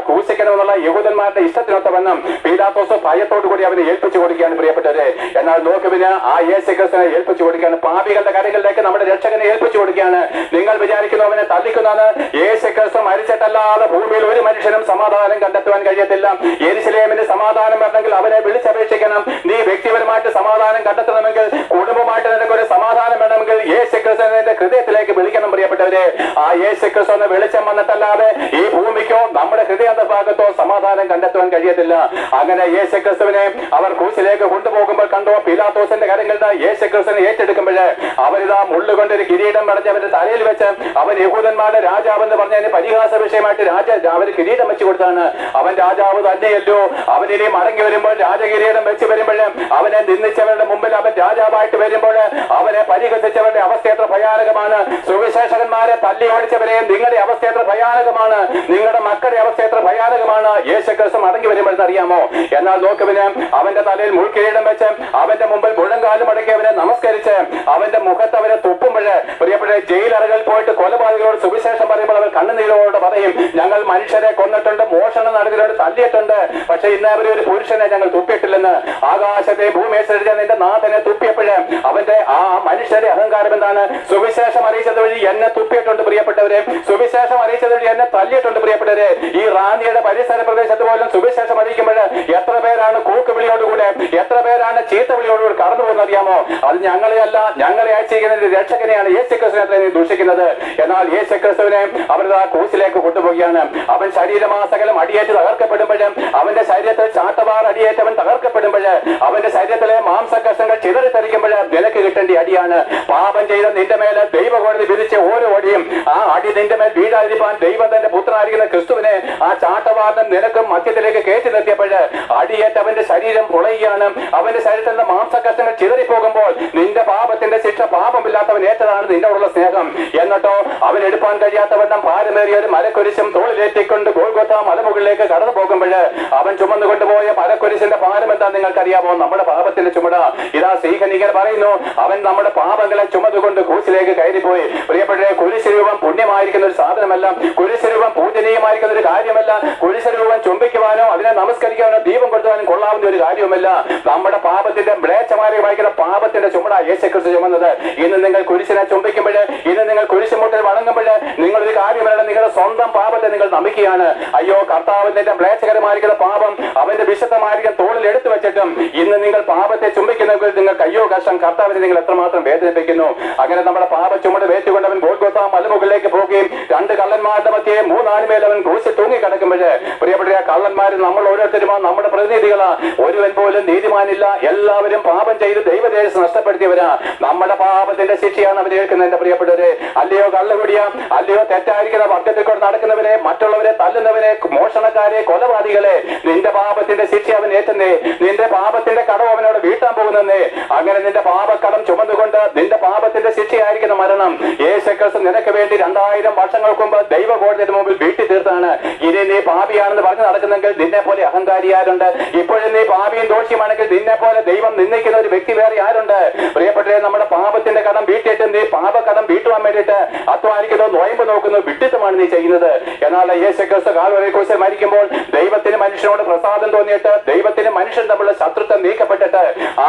ക്രൂശിക്കണമെന്നുള്ള യഹൂദന്മാരുടെ ഇഷ്ടത്തിനൊത്ത വണ്ണം പീലാത്തോസ് ഭയത്തോടു കൂടി അവനെ ഏൽപ്പിച്ചു കൊടുക്കുകയാണ് പ്രിയപ്പെട്ടവരെ. എന്നാൽ നോക്കുവിന് ആ യേശുക്രിസ്തുവിനെ ഏൽപ്പിച്ചു കൊടുക്കുകയാണ്. പാപികളുടെ കരങ്ങളിലേക്ക് നമ്മുടെ രക്ഷകനെ ഏൽപ്പിച്ചു കൊടുക്കുകയാണ്. നിങ്ങൾ വിചാരിക്കുന്നു അവനെ തള്ളിക്കുന്നതാണ്. യേശുക്രിസ്തു മരിച്ചിട്ടല്ലാതെ ഭൂമിയിൽ ഒരു മനുഷ്യനും സമാധാനം കണ്ടെത്തുവാൻ കഴിയത്തില്ല. യെരുശലേമിന് സമാധാനം വരണമെങ്കിൽ അവനെ വിളിച്ചപേക്ഷിക്കണം. നീ വ്യക്തിപരമായിട്ട് സമാധാനം കണ്ടെത്തണമെങ്കിൽ, കുടുംബമായിട്ട് നിനക്കൊരു സമാധാനം വേണമെങ്കിൽ യേശുക്രിസ്തുവിന്റെ ഹൃദയത്തിലേക്ക് വിളിക്കണം പ്രിയപ്പെട്ടവരെ. ആ യേശുക്രിസ്തു എന്ന വെളിച്ചം വന്നിട്ടല്ലാതെ ഈ ഭൂമിക്കോ നമ്മുടെ ഹൃദയാന്തഭാഗത്തോ സമാധാനം കണ്ടെത്തുവാൻ കഴിയത്തില്ല. അങ്ങനെ യേശുക്രിസ്തുവിനെ അവർ ക്രൂശിലേക്ക് കൊണ്ടുപോകുമ്പോൾ കണ്ടോ, പീലാത്തോസിന്റെ കരങ്ങളിൽ യേശുക്രിസ്തുവിനെ ഏറ്റെടുക്കുമ്പോൾ അവരിതാ മുള്ളുകൊണ്ട് ഒരു കിരീടം പടഞ്ഞ് അവന്റെ തലയിൽ വെച്ച് അവൻ യഹൂദന്മാരുടെ രാജാവെന്ന് പറഞ്ഞതിന് പരിഹാസ വിഷയമായിട്ട് അവർ കിരീടം വെച്ച് കൊടുത്താണ്. അവൻ രാജാവ് തന്നെയല്ലോ. അവൻ ഇനി മടങ്ങി വരുമ്പോൾ രാജകിരീടം വെച്ച് വരുമ്പോൾ അവനെ നിന്ദിച്ചവരുടെ മുമ്പിൽ അവൻ രാജാവായിട്ട് വരുമ്പോൾ അവനെ പരിഹസിച്ചവരുടെ അവസ്ഥ എത്ര ഭയാനകമാണ്. സുവിശേഷകന്മാരെ തല്ലി ഓടിച്ചവരെയും നിങ്ങളുടെ അവസ്ഥ എത്ര ഭയാനകമാണ്. നിങ്ങളുടെ മക്കളുടെ അവസ്ഥ എത്ര ഭയാനകമാണ്. യേശുക്രിസ്തു മടങ്ങി വരുമ്പോഴെന്ന് അറിയാമോ? എന്നാൽ നോക്കുവിന് അവന്റെ തലയിൽ മുൾക്കിരീടം വെച്ച് അവന്റെ മുമ്പിൽ മുഴങ്കാലും മടക്കി അവനെ നമസ്കരിച്ച് അവന്റെ മുഖത്ത് അവനെ തുപ്പുമ്പോൾ പ്രിയപ്പെട്ട ജയിലറകളിൽ പോയിട്ട് കൊലപാതകളോട് സുവിശേഷം പറയുമ്പോൾ അവർ കണ്ണുനീരോട് പറയും, ഞങ്ങൾ മനുഷ്യരെ കൊന്നിട്ടുണ്ട്, മോഷണം നടത്തിയിട്ടുണ്ട്, തല്ലിയിട്ടുണ്ട്, പക്ഷെ ഇന്ന് അവരെ ഒരു പുരുഷനെ ഞങ്ങൾ തുപ്പിയിട്ടില്ലെന്ന്. ആകാശത്തെ ഭൂമിയെ സൃഷ്ടിച്ച നിന്റെ നാഥനെ തുപ്പിയപ്പോഴേ അവന്റെ ആ മനുഷ്യരുടെ അഹങ്കാരം എന്താണ്? സുവിശേഷം അറിയിച്ചത് വഴി എന്നെ തുപ്പിയിട്ടുണ്ട് പ്രിയപ്പെട്ടവരെ. സുവിശേഷം അറിയിച്ചത് വഴി എന്നെ തല്ലിയിട്ടുണ്ട് പ്രിയപ്പെട്ടവരെ. ഈ റാന്നിയുടെ പരിസര പ്രദേശത്ത് പോലും സുവിശേഷം അറിയിക്കുമ്പോൾ എത്ര പേരാണ് കൂക്കുവിളിയോടുകൂടെ, എത്ര പേരാണ് ചീത്തവിളിയോടുകൂടി കടന്നു പോകുന്നത് അറിയാമോ? അത് ഞങ്ങളെയല്ല, ഞങ്ങളെ അയച്ചിരിക്കുന്ന രക്ഷകനെയാണ്, യേശുക്രിസ്തുവിനെ ദൂഷിക്കുന്നത്. എന്നാൽ യേശുക്രിസ്തുവിനെ അവർ ആ ക്രൂശിലേക്ക് കൊണ്ടുപോവുകയാണ്. അവൻ ശരീരമാസകലം അടിയേറ്റ് തകർക്കപ്പെടുമ്പോഴും അവന്റെ ശരീരത്തിൽ ചാട്ടവാർ അടിയേറ്റ് അവൻ തകർക്കപ്പെടുമ്പോൾ അവന്റെ ശരീരത്തിലെ മാംസകഷ്ണങ്ങൾ ചിതറിത്തെറിക്കുമ്പോൾ നിനക്ക് കിട്ടേണ്ട അടിയാണ്. പാപം ചെയ്ത നിന്റെ മേലെ ദൈവകോടതി വിധിച്ച ഓരോ അടിയും ആ അടി നിന്റെ മേൽ വീഴാതിരിക്കാൻ ദൈവം തന്റെ പുത്രനായിരിക്കുന്ന ക്രിസ്തുവിനെ ആ ചാട്ടവാറിനും നിനക്കും മധ്യത്തിലേക്ക് കയറ്റി നിർത്തിയപ്പോൾ അടിയേറ്റ് അവന്റെ ശരീരം പൊളയുകയാണ്. അവന്റെ ശരീരത്തിൽ നിന്ന് മാംസകഷ്ണങ്ങൾ ചിതറിപ്പോകുമ്പോൾ നിന്റെ പാപത്തിന്റെ ശിക്ഷ പാപമില്ലാത്തവൻ ഏറ്റതാണ് നിന്നോടുള്ള സ്നേഹം. എന്നിട്ടോ അവൻ എടുപ്പാൻ കഴിയാത്തവണ്ണം ഭാരമേറിയ ഒരു മരക്കുരിശും തോളിലേറ്റിക്കൊണ്ട് ഗോൽഗോഥ മലമുകളിലേക്ക് കടന്നു പോകുമ്പോൾ അവൻ ചുമന്നുകൊണ്ടുപോയ മരക്കുരിശിന്റെ ഭാരം എന്താ നിങ്ങൾക്കറിയാമോ? നമ്മുടെ പാപത്തിന്റെ ചുമട. ഇതാ സ്ത്രീഹനികൻ പറയുന്നു, അവൻ നമ്മുടെ പാപങ്ങളെ ചുമതുകൊണ്ട് ക്രൂശിലേക്ക് കയറിപ്പോയി. പ്രിയപ്പെട്ട കുരിശ് രൂപം പുണ്യമായിരിക്കുന്ന ഒരു സാധനമല്ല, കുരിശ് രൂപം പൂജനീയമായിരിക്കുന്ന ഒരു കാര്യമല്ല, കുരിശ് രൂപം ചുംബിക്കുവാനോ അതിനെ നമസ്കരിക്കാനോ ദീപം കൊടുക്കുവാനും കൊള്ളാവുന്ന ഒരു കാര്യവുമല്ല. നമ്മുടെ പാപത്തിന്റെ മ്ലേച്ഛമായിരിക്കുന്ന പാപത്തിന്റെ ചുമട യേശുക്രിസ്തു ചുമന്നത്. ഇന്ന് നിങ്ങൾ കുരിശിനെ ചുംബിക്കുമ്പോൾ, ഇന്ന് നിങ്ങൾ കുരിശുമുട്ടിൽ വണങ്ങുമ്പോൾ നിങ്ങളൊരു കാര്യമല്ല, നിങ്ങളുടെ സ്വന്തം പാപത്തെ നിങ്ങൾ നമിക്കുകയാണ്. അയ്യോ, കർത്താവിന്റെ മ്ലേച്ഛകരമായിരിക്കുന്ന പാപം അവന്റെ വിശുദ്ധമായിരിക്കുന്ന തോളിൽ എടുത്തു വെച്ചിട്ടും ഇന്ന് നിങ്ങൾ പാപത്തെ ചുംബിക്കുന്നെങ്കിൽ നിങ്ങൾക്ക് അയ്യോ കഷ്ടം, കർത്താവിനെ നിങ്ങൾ എത്രമാത്രം വേദനിപ്പിക്കുന്നു. അങ്ങനെ നമ്മുടെ പാപ ചുമട് വേറ്റുകൊണ്ട് അവൻ ഗോൽഗോഥ മലമുകളിലേക്ക് പോവുകയും 2 കള്ളന്മാരുടെ മധ്യേ 3 ആണിമേൽ അവൻ ക്രൂശിൽ തൂങ്ങി കിടക്കുമ്പോൾ പ്രിയപ്പെട്ട കള്ളന്മാർ നമ്മൾ ഓരോരുത്തരും നമ്മുടെ പ്രതിനിധികളാ. ഒരുവൻ പോലും നീതിമാനില്ല, എല്ലാവരും പാപം ചെയ്ത് ദൈവദേശം നഷ്ടപ്പെടുത്തിയവരാ. നമ്മുടെ പാപത്തിന്റെ ശിക്ഷയാണ് അവർ ഏൽക്കുന്നത്. എന്റെ പ്രിയപ്പെട്ടവരെ, അല്ലയോ കള്ളുകുടിയ, അല്ലയോ തെറ്റായിരിക്കുന്ന വർഗത്തിൽ കൊണ്ട് നടക്കുന്നവരെ, മറ്റുള്ളവരെ തല്ലുന്നവരെ, മോഷണക്കാരെ, കൊലപാതകളെ, നിന്റെ പാപത്തിന്റെ ശിക്ഷ അവൻ ഏറ്റുന്നേ. നിന്റെ പാപത്തിന്റെ കടം അവനോട് വീട്ടാൻ പോകുന്നേ. അങ്ങനെ നിന്റെ പാപക്കടം ചുമന്നുകൊണ്ട് നിന്റെ പാപത്തിന്റെ ശിക്ഷയായിരിക്കുന്ന മരണം യേശുക്രിസ്തു നിനക്ക് വേണ്ടി 2000 വർഷങ്ങൾക്ക് മുമ്പ് ദൈവകോടതിയുടെ മുമ്പിൽ വീട്ടി തീർത്താണ്. ഇനി നീ പാപിയാണെന്ന് പറഞ്ഞു നടക്കുന്നെങ്കിൽ നിന്നെ പോലെ അഹങ്കാരി ആരുണ്ട്? ഇപ്പോഴും നീ പാപിയും ദോഷിയുമാണെങ്കിൽ നിന്നെ പോലെ ദൈവം നിന്ദിക്കുന്ന ഒരു വ്യക്തി വേറെ ആരുണ്ട്? പ്രിയപ്പെട്ടവരെ, നമ്മുടെ പാപത്തിന്റെ കടം വീട്ടിയിട്ട് നീ പാപക്കടം വീട്ടുവാൻ വേണ്ടിയിട്ട് അധ്വാനിക്കുന്നു, നോയമ്പ് നോക്കുന്നു, വിഡ്ഢിത്തമാണ് നീ ചെയ്യുന്നത്. എന്നാൽ യേശുക്രിസ്തു കാൽവരി ക്രൂശിൽ മരിക്കുമ്പോൾ ദൈവത്തിന് മനുഷ്യനോട് പ്രസാദം തോന്നിയിട്ട് ദൈവത്തിന് മനുഷ്യൻ തമ്മിലുള്ള ശത്രുത്വം നീക്കപ്പെട്ടിട്ട് ആ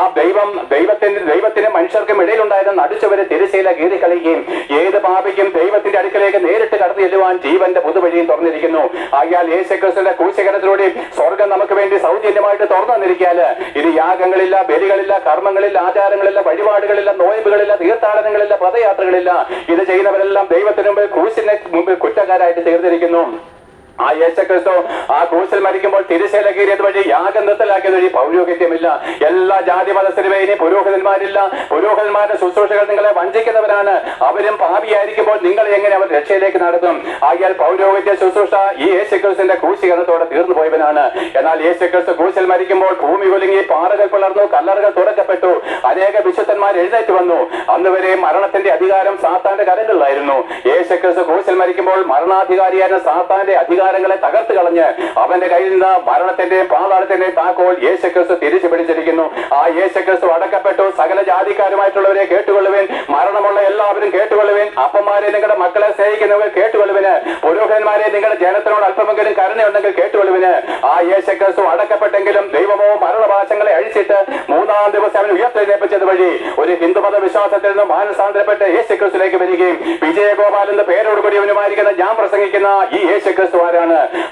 ദൈവത്തിന് മനുഷ്യർക്കും ഇടയിലുണ്ടായിരുന്ന നടുച്ചവരെ തിരശ്ശീല കീറിക്കളയുകയും ഏത് പാപിക്കും ദൈവത്തിന്റെ അടുക്കലേക്ക് നേരിട്ട് കടന്നു ചെല്ലുവാൻ ജീവന്റെ പുതുവഴിയും തുറന്നിരിക്കുന്നു. ആയാൽ യേശുക്രിസ്തുവിന്റെ ക്രൂശീകരണത്തിലൂടെ സ്വർഗം നമുക്ക് വേണ്ടി സൗജന്യമായിട്ട് തുറന്നു തന്നിരിക്കാല് ഇനി യാഗങ്ങളില്ല, ബലികളില്ല, കർമ്മങ്ങളില്ല, ആചാരങ്ങളില്ല, വഴിപാടുകളില്ല, നോയമ്പുകളില്ല, തീർത്ഥാടനങ്ങളില്ല, പദയാത്രകളില്ല. ഇത് ചെയ്യുന്നവരെല്ലാം ദൈവത്തിന് മുമ്പിൽ ക്രൂശിനെ മുമ്പിൽ കുറ്റക്കാരായിട്ട് തീർന്നിരിക്കുന്നു. ആ യേശുക്രിസ്തു ആ ക്രൂശിൽ മരിക്കുമ്പോൾ തിരുശീല കീറിയത് വഴി യാഗം നിർത്തലാക്കിയത് വഴി പൗരോഹിത്യമില്ല. എല്ലാ ജാതി മതസ്ഥരും ഇനി പുരോഹിതന്മാരില്ല. പുരോഹിതന്മാരുടെ ശുശ്രൂഷകൾ നിങ്ങളെ വഞ്ചിക്കുന്നവരാണ്. അവരും പാപിയായിരിക്കുമ്പോൾ നിങ്ങളെ എങ്ങനെ അവർ രക്ഷയിലേക്ക് നടത്തും? ആയാൽ പൗരോഹിത്യ ശുശ്രൂഷ ഈ യേശുക്രിസ്തുവിന്റെ ക്രൂശീകരണത്തോടെ തീർന്നു പോയവനാണ്. എന്നാൽ യേശുക്രിസ്തു ക്രൂശിൽ മരിക്കുമ്പോൾ ഭൂമി കുലുങ്ങി, പാറകൾ പിളർന്നു, കല്ലറകൾ തുറക്കപ്പെട്ടു, അനേക വിശുദ്ധന്മാർ എഴുന്നേറ്റ് വന്നു. അന്ന് വരെ മരണത്തിന്റെ അധികാരം സാത്താന്റെ കരങ്ങളിലായിരുന്നു. യേശുക്രിസ്തു ക്രൂശിൽ മരിക്കുമ്പോൾ മരണാധികാരിയായിരുന്ന സാത്താന്റെ അധികാരങ്ങളെ തകർത്ത് കളഞ്ഞ് അവന്റെ കയ്യിൽ നിന്ന് മരണത്തിന്റെയും പാതാളത്തിന്റെയും താക്കോൽ യേശുക്രിസ്തു തിരിച്ചു പിടിച്ചിരിക്കുന്നു. ആ യേശുക്രിസ്തു അടക്കപ്പെട്ടു. സകല ജാതിക്കാരുമായിട്ടുള്ളവരെ കേട്ടുകൊള്ളുവേൻ, മരണമുള്ള എല്ലാവരും കേട്ടുകൊള്ളുവേൻ, അപ്പന്മാരെ നിങ്ങളുടെ മക്കളെ സ്നേഹിക്കുന്നവർ കേട്ടുകൊള്ളുവിന്, പുരോഹിതന്മാരെ നിങ്ങളുടെ ജനത്തിനോട് അല്പമെങ്കിലും കരുണയുണ്ടെങ്കിൽ കേട്ടുകൊള്ളുവിന്. ആ യേശുക്രിസ്തു അടക്കപ്പെട്ടെങ്കിലും ദൈവമോ മരണപാശങ്ങളെ അഴിച്ചിട്ട് മൂന്നാം ദിവസം അവൻ ഉയർത്തെഴുന്നേൽപ്പിച്ചത് വഴി ഒരു ഹിന്ദുമത വിശ്വാസത്തിൽ നിന്ന് മാനസാന്തരപ്പെട്ട് യേശുക്രിസ്തുവിലേക്ക് വരികയും വിജയഗോപാൽ എന്ന പേരോടുകൂടിയവനുമായിരിക്കുന്ന ഞാൻ പ്രസംഗിക്കുന്ന ഈ യേശുക്രിസ്തു ആരാണ്?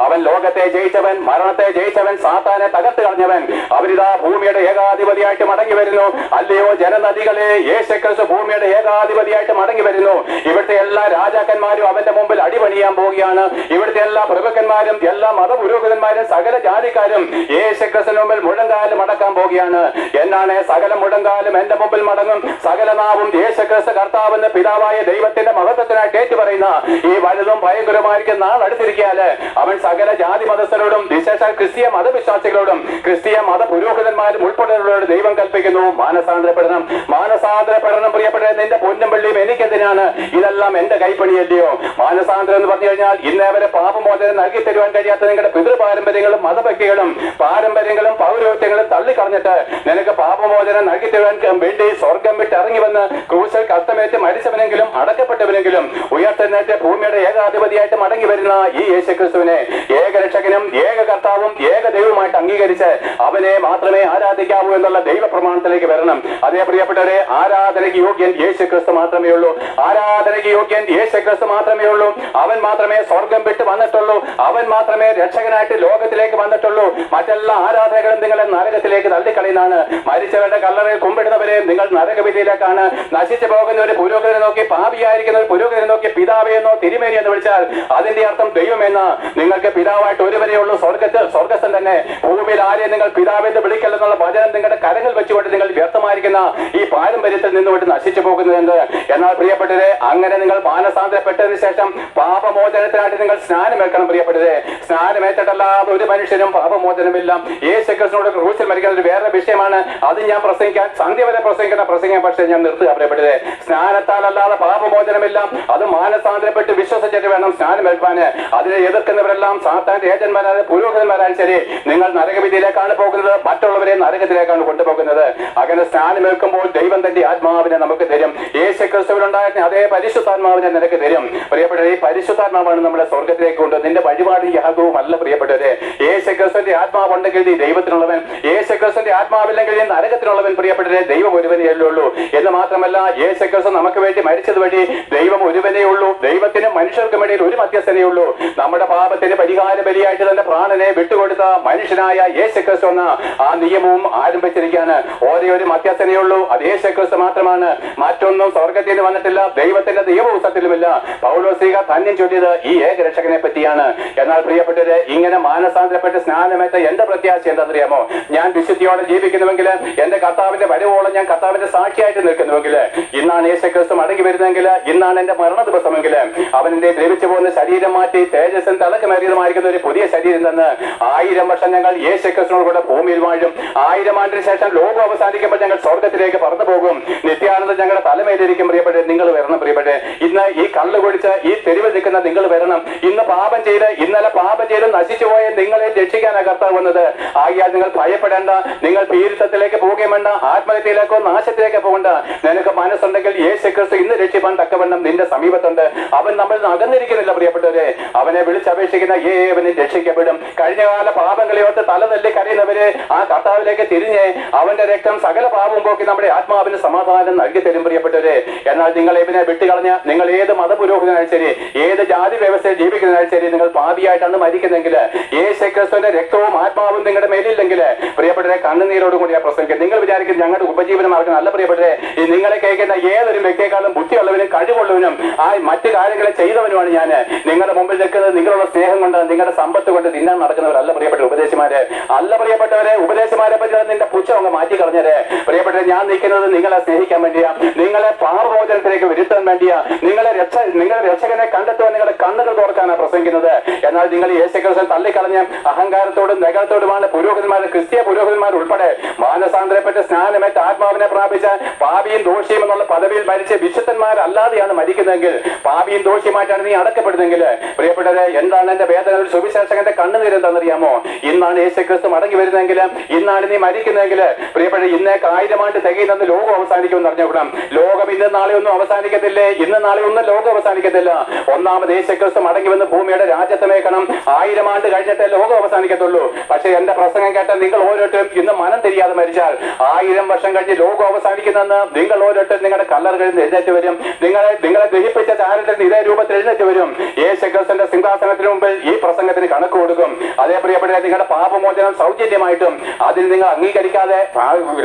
അവൻ ലോകത്തെ ജയിച്ചവൻ, മരണത്തെ ജയിച്ചവൻ, സാത്താനെ തകർത്ത് കളഞ്ഞവൻ. അവരിതാ ഭൂമിയുടെ ഏകാധിപതിയായിട്ട് മടങ്ങി വരുന്നു. അല്ലയോ ജനനദികളെ, യേശുക്രിസ്തു ഭൂമിയുടെ ഏകാധിപതിയായിട്ട് മടങ്ങി വരുന്നു. ഇവിടുത്തെ എല്ലാ രാജാക്കന്മാരും അവന്റെ മുമ്പിൽ അടിപണിയാൻ പോവുകയാണ്. ഇവിടുത്തെ എല്ലാ പ്രഭുക്കന്മാരും, എല്ലാ മതപുരോഹിതന്മാരും, സകല ജാതിക്കാരും യേശുക്രിസ്തുവിന് മുമ്പിൽ മുഴങ്കാലും മടക്കാൻ പോവുകയാണ്. എന്നാണ് സകല മുഴങ്കാലും എന്റെ മുമ്പിൽ മടങ്ങും, സകല നാവും യേശുക്രിസ്തു കർത്താവെന്ന് പിതാവായ ദൈവത്തിന്റെ മഹത്വത്തിനായിട്ട് ഏറ്റുപറയുന്ന ഈ വലുതും ഭയങ്കരമായിരിക്കുന്ന നാൾ അടുത്തിരിക്കാല് അവൻ സകല ജാതി മതസ്ഥരോടും വിശേഷ ക്രിസ്തീയ മതവിശ്വാസികളോടും ക്രിസ്തീയ മത പുരോഹിതന്മാരും ഉൾപ്പെടെയുള്ളവരോട് ദൈവം കൽപ്പിക്കുന്നു, മാനസാന്തരപ്പെടണം, മാനസാന്തരപ്പെടണം. പ്രിയപ്പെട്ട നിന്റെ പൊന്നും വെള്ളിയും എനിക്കെന്തിനാണ്? ഇതെല്ലാം എന്റെ കൈപ്പണിയല്ലയോ? മാനസാന്തരം എന്ന് പറഞ്ഞു കഴിഞ്ഞാൽ ഇന്നേവരെ പാപമോചനം നൽകി തരുവാൻ കഴിയാത്ത നിങ്ങളുടെ പിതൃപാരമ്പര്യങ്ങളും മതഭക്തികളും പാരമ്പര്യങ്ങളും പൗരോഹിത്യങ്ങളും തള്ളിക്കളഞ്ഞിട്ട് നിനക്ക് പാപമോചനം നൽകി തരുവാൻ വേണ്ടി സ്വർഗം വിട്ട് ഇറങ്ങി വന്ന് ക്രൂശിൽ കഷ്ടമേറ്റ് മരിച്ചവനെങ്കിലും അടക്കപ്പെട്ടവനെങ്കിലും ഉയർത്തെഴുന്നേറ്റ് ഭൂമിയുടെ ഏകാധിപതിയായിട്ട് മടങ്ങി വരുന്ന ഈ യേശുക്രിസ്തുവിനെ ഏകരക്ഷകനും ഏക കർത്താവും ഏക ദൈവമായിട്ട് അംഗീകരിച്ച് അവനെ മാത്രമേ ആരാധിക്കാവൂ എന്നുള്ള ദൈവ പ്രമാണത്തിലേക്ക് വരണം. അതേ പ്രിയപ്പെട്ടവരെ, ആരാധനയ്ക്ക് യോഗ്യൻ യേശുക്രിസ്തു മാത്രമേ ഉള്ളൂ. ആരാധനയ്ക്ക് യോഗ്യൻ യേശുക്രിസ്തു മാത്രമേ ഉള്ളൂ. അവൻ മാത്രമേ സ്വർഗം വിട്ട് വന്നിട്ടുള്ളൂ. അവൻ മാത്രമേ രക്ഷകനായിട്ട് ലോകത്തിലേക്ക് വന്നിട്ടുള്ളൂ. മറ്റെല്ലാ ആരാധനകളും നിങ്ങളെ നരകത്തിലേക്ക് തള്ളിക്കളയുന്നതാണ്. മരിച്ചവരുടെ കല്ലറയിൽ കുമ്പിടുന്നവരെ നിങ്ങൾ നരകവിധിയിലേക്കാണ്. നശിച്ചു പോകുന്ന ഒരു പുരോഹിതനെ നോക്കി, പാപിയായിരിക്കുന്ന ഒരു പുരോഹിതനെ നോക്കി പിതാവെന്നോ തിരുമേനി എന്ന് വിളിച്ചാൽ അതിന്റെ അർത്ഥം ദൈവമെന്ന. നിങ്ങൾക്ക് പിതാവായിട്ട് ഒരുവരേ ഉള്ളൂ, സ്വർഗസ്ഥൻ തന്നെ. ഭൂമിയിൽ ആരെയും നിങ്ങൾ പിതാവെന്ന് വിളിക്കല്ലെന്നുള്ള വചനം നിങ്ങളുടെ കരങ്ങൾ വെച്ചുകൊണ്ട് നിങ്ങൾ വ്യർത്ഥമായിരിക്കുന്ന ഈ പാരമ്പര്യത്തിൽ നിന്നുകൊണ്ട് നശിച്ചു പോകുന്നത്. എന്നാൽ പ്രിയപ്പെട്ടവരെ, അങ്ങനെ നിങ്ങൾ മാനസാന്തരപ്പെട്ടതിന് ശേഷം പാപമോചനത്തിനായിട്ട് നിങ്ങൾ സ്നാനമേൽക്കണം. പ്രിയപ്പെട്ടവരെ, സ്നാനമേറ്റിട്ടല്ലാതെ ഒരു മനുഷ്യനും പാപമോചനമില്ല. യേശുക്രിസ്തുവിനോട് ക്രൂശിൽ മരിക്കുന്ന ഒരു വേറെ വിഷയമാണ്. അത് ഞാൻ പ്രസംഗിക്കാൻ സന്ധ്യ വരെ പ്രസംഗം, പക്ഷേ ഞാൻ നിർത്തുക. പ്രിയപ്പെട്ടവരെ, സ്നാനത്താലല്ലാതെ പാപമോചനമില്ല. അത് മാനസാന്തരപ്പെട്ട് വിശ്വസിച്ചിട്ട് വേണം സ്നാനമേൽപ്പാന്. അതിനെ എതിർക്കുന്നവരെല്ലാം സാത്താന്റെ ഏജന്മാരായ പുരോഹിതന്മാരായാലും ശരി, നിങ്ങൾ നരകവിധിയിലേക്കാണ് പോകുന്നത്, മറ്റുള്ളവരെ നരകത്തിലേക്കാണ് കൊണ്ടുപോകുന്നത്. അങ്ങനെ സ്നാനമേൽക്കുമ്പോൾ ദൈവം തന്റെ ആത്മാവിനെ നമുക്ക് തരും. യേശുക്രിസ്തുവിനുണ്ടായിരുന്ന അതേ പരിശുദ്ധാത്മാവിനെ നിനക്ക് തരും. പ്രിയപ്പെട്ടവരെ, ഈ പരിശുദ്ധാത്മാവാണ് നമ്മളെ സ്വർഗത്തിലേക്ക് കൊണ്ട്. നിന്റെ വഴിപാടും യാഗവും അല്ല പ്രിയപ്പെട്ടവരെ. യേശുക്രിസ്തുവിന്റെ ആത്മാവുണ്ടെങ്കിൽ നീ ദൈവത്തിനുള്ളവൻ, യേശുക്രിസ്തുവിന്റെ ആത്മാവില്ലെങ്കിൽ നീ നരകത്തിനുള്ളവൻ. പ്രിയപ്പെട്ടവരെ, ദൈവം ഒരുവനേ ഉള്ളൂ എന്ന് മാത്രമല്ല, യേശുക്രിസ്തു നമുക്ക് വേണ്ടി മരിച്ചത് വഴി ദൈവം ഒരുവനേ ഉള്ളൂ. ദൈവത്തിനും മനുഷ്യർക്കും ഇടയിൽ ഒരു മധ്യസ്ഥനേ ഉള്ളൂ. നമ്മുടെ പാപത്തിന് പരിഹാര ബലിയായിട്ട് തന്റെ പ്രാണനെ വിട്ടുകൊടുത്ത മനുഷ്യനായ യേശുക്രിസ്തു എന്ന ആ നിയമവും ആരംഭിച്ചിരിക്കുകയാണ്. ഒരേ ഒരു മധ്യസ്ഥനേ ഉള്ളൂ, അത് യേശുക്രിസ്തു മാത്രമാണ്. മറ്റൊന്നും സ്വർഗത്തിൽ നിന്ന് വന്നിട്ടില്ല, ദൈവത്തിന്റെ നിയമപുസ്തകത്തിലുമില്ല. പൗലോസ്ലീഹ ധന്യം ചൊല്ലിയത് ഈ ഏകരക്ഷകനെ പറ്റിയാണ്. എന്നാൽ പ്രിയപ്പെട്ടവരെ, ഇങ്ങനെ മാനസാന്തരപ്പെട്ട് സ്നാനമേറ്റ എന്റെ പ്രത്യാശ എന്താണെന്നറിയാമോ? ഞാൻ വിശുദ്ധിയോടെ ജീവിക്കുന്നുവെങ്കിൽ, എന്റെ കർത്താവിന്റെ വരവോളം ഞാൻ കർത്താവിന്റെ സാക്ഷിയായിട്ട് നിൽക്കുന്നുവെങ്കിൽ, ഇന്നാണ് യേശുക്രിസ്തു മടങ്ങി വരുന്നതെങ്കിൽ, ഇന്നാണ് എന്റെ മരണ ദിവസമെങ്കിൽ, അവന്റെ ദ്രവിച്ചു പോകുന്ന ശരീരം മാറ്റി തേജസ്സും തിളക്കമേറിയതുമായിരിക്കുന്ന ഒരു പുതിയ ശരീരം തന്ന് 1000 വർഷം ഞങ്ങൾ യേശുക്രിസ്തുവിനോട് കൂടെ ഭൂമിയിൽ വാഴും. 1000 ആണ്ടിന് ശേഷം ലോകം അവസാനിക്കുമ്പോൾ ഞങ്ങൾ സ്വർഗത്തിലേക്ക് പറന്നു പോകും. നിത്യാനന്ദം ഞങ്ങളുടെ തലമേലിരിക്കും. പ്രിയപ്പെട്ടെ, നിങ്ങൾ വരണം. പ്രിയപ്പെട്ടെ, ഇന്ന് ഈ കള്ളു കുടിച്ച് ഈ തെരുവിൽ നിൽക്കുന്ന നിങ്ങൾ വരണം. ഇന്ന് പാപം ചെയ്ത്, ഇന്നലെ പാപം ചെയ്ത് നശിച്ചുപോയ നിങ്ങളെ രക്ഷിക്കാനാണ് കർത്താവ് വന്നത്. ആകിയാൽ നിങ്ങൾ ഭയപ്പെടേണ്ട, നിങ്ങൾ പീരിത്തത്തിലേക്ക് പോകുകയും വേണ്ട, ആത്മഹത്യയിലേക്കോ നാശത്തിലേക്കോ പോകണ്ട. നിനക്ക് മനസ്സുണ്ടെങ്കിൽ യേശു ക്രിസ്തു ഇന്ന് രക്ഷിപ്പാൻ തക്കവണ്ണം നിന്റെ സമീപത്തുണ്ട്. അവൻ നമ്മൾ അകന്നിരിക്കുന്നില്ല പ്രിയപ്പെട്ടവരെ. അവനെ വിളിച്ചപേക്ഷിക്കുന്ന ഏവനും രക്ഷിക്കപ്പെടും. കഴിഞ്ഞകാല പാപങ്ങളെ ഓർത്ത് തലതല്ലി കരയുന്നവരെ ആ കർത്താവിലേക്ക് തിരിഞ്ഞ് അവന്റെ രക്തം സകല പാപവും പോക്കി നമ്മുടെ ആത്മാവിന് സമാധാനം നൽകി തരും പ്രിയപ്പെട്ടവരെ. എന്നാൽ നിങ്ങൾ ഇവനെ വിട്ടുകളഞ്ഞ നിങ്ങൾ ഏത് മതപുരോഹിതനായാലും ശരി, ഏത് ജാതി വ്യവസ്ഥയിൽ ജീവിക്കുന്നതിനാലും ശരി, നിങ്ങൾ പാപിയായിട്ടാണ് മരിക്കുന്നെങ്കിൽ യേശു ക്രിസ്തുവിന്റെ രക്തവും ആത്മാവും നിങ്ങളുടെ മേലില്ലെങ്കിൽ പ്രിയപ്പെട്ടവരെ കണ്ണുനീരോടും കൂടിയാ പ്രസംഗിക്കുക. നിങ്ങൾ വിചാരിക്കും ഞങ്ങളുടെ ഉപജീവനം അവർക്ക് നല്ല പ്രിയപ്പെട്ടവരെ. ഈ നിങ്ങളെ കേൾക്കുന്ന ഏതൊരു വ്യക്തിയെക്കാളും ബുദ്ധിയുള്ളവനും കഴിവുള്ളവനും ആ മറ്റു കാര്യങ്ങളെ ചെയ്തവനുമാണ് ഞാൻ. നിങ്ങളുടെ മുമ്പിൽ നിൽക്കുന്നത് നിങ്ങളുടെ സ്നേഹം കൊണ്ട്, നിങ്ങളുടെ സമ്പത്ത് കൊണ്ട് തിന്നാൻ നടക്കുന്നവരല്ല പ്രിയപ്പെട്ട ഉപദേശിമാരെ. അല്ല പ്രിയപ്പെട്ടവരെ, ഉപദേശിമാരെ പറ്റി നിന്റെ പുച്ഛം അങ്ങ് മാറ്റി കളഞ്ഞത്. പ്രിയപ്പെട്ടവരെ, ഞാൻ നിൽക്കുന്നത് നിങ്ങളെ സ്നേഹിക്കാൻ വേണ്ടിയാ, നിങ്ങളെ പാപമോചനത്തിലേക്ക് വരുത്താൻ വേണ്ടിയാ, നിങ്ങളെ രക്ഷകനെ കണ്ടെത്തുവാൻ നിങ്ങളുടെ കണ്ണുകൾ തുറക്കാനാണ് പ്രസംഗിക്കുന്നത്. എന്നാൽ നിങ്ങൾ യേശുക്രിസ്തുവിനെ തള്ളിക്കളഞ്ഞ് അഹങ്കാരത്തോടും നഗരത്തോടുമാണ് പുരോഹിതന്മാർ, ക്രിസ്തീയ പുരോഹിതന്മാർ ഉൾപ്പെടെ മാനസാന്തരപ്പെട്ട് സ്നാനമേറ്റ് ആത്മാവിനെ പ്രാപിച്ച പാപിയും ദോഷിയും എന്നുള്ള പദവിയിൽ മരിച്ച് വിശുദ്ധന്മാരല്ലാതെയാണ് മരിക്കുന്നതെങ്കിൽ, പാപിയും ദോഷിയുമായിട്ടാണ് നീ അടക്കപ്പെടുന്നെങ്കിൽ പ്രിയപ്പെട്ടവരെ, എന്താണ് എന്റെ വേദന? ഒരു സുവിശേഷകന്റെ കണ്ണുനീര് എന്താണെന്നറിയാമോ? ഇന്നാണ് യേശുക്രിസ്തു മടങ്ങി വരുന്നെങ്കിൽ, ഇന്നാണ് നീ മരിക്കുന്നെങ്കിൽ പ്രിയപ്പെട്ട ഇന്നേക്ക് 1000 ആണ്ട് തികയുന്ന ലോകം അവസാനിക്കുമെന്ന് അറിഞ്ഞുകൂടാം. ലോകം ഇന്ന് നാളെ ഒന്നും അവസാനിക്കത്തില്ലേ? ഇന്ന് നാളെ ഒന്നും ലോകം അവസാനിക്കത്തില്ല. ഒന്നാമത് യേശുക്രിസ്തു മടങ്ങി വന്ന് ഭൂമിയുടെ രാജ്യത്ത് മേക്കണം. 1000 ആണ്ട് കഴിഞ്ഞിട്ടേ ലോകം അവസാനിക്കത്തുള്ളൂ. പക്ഷെ എന്റെ പ്രസംഗം കേട്ട നിങ്ങൾ ഓരോരുത്തരും ഇന്ന് മനം തിരിയാതെ മരിച്ചാൽ 1000 വർഷം കഴിഞ്ഞ് ലോകം അവസാനിക്കുന്നെന്ന് നിങ്ങൾ ഓരോരുത്തരും നിങ്ങളുടെ കല്ലറുകളിൽ എഴുന്നേറ്റ് വരും. നിങ്ങളെ ദഹിപ്പിച്ച ചാരത്തിൽ ഇതേ രൂപത്തിൽ എഴുന്നേറ്റ് വരും. യേശുക്രിസ്തുവിന്റെ സിംഹാസനത്തിന് മുമ്പിൽ ഈ പ്രസംഗത്തിന് കണക്ക് കൊടുക്കും. അതേ പ്രിയപ്പെട്ട നിങ്ങളുടെ പാപമോചനം സൗജന്യമായിട്ടും അതിൽ നിങ്ങൾ അംഗീകരിക്കാതെ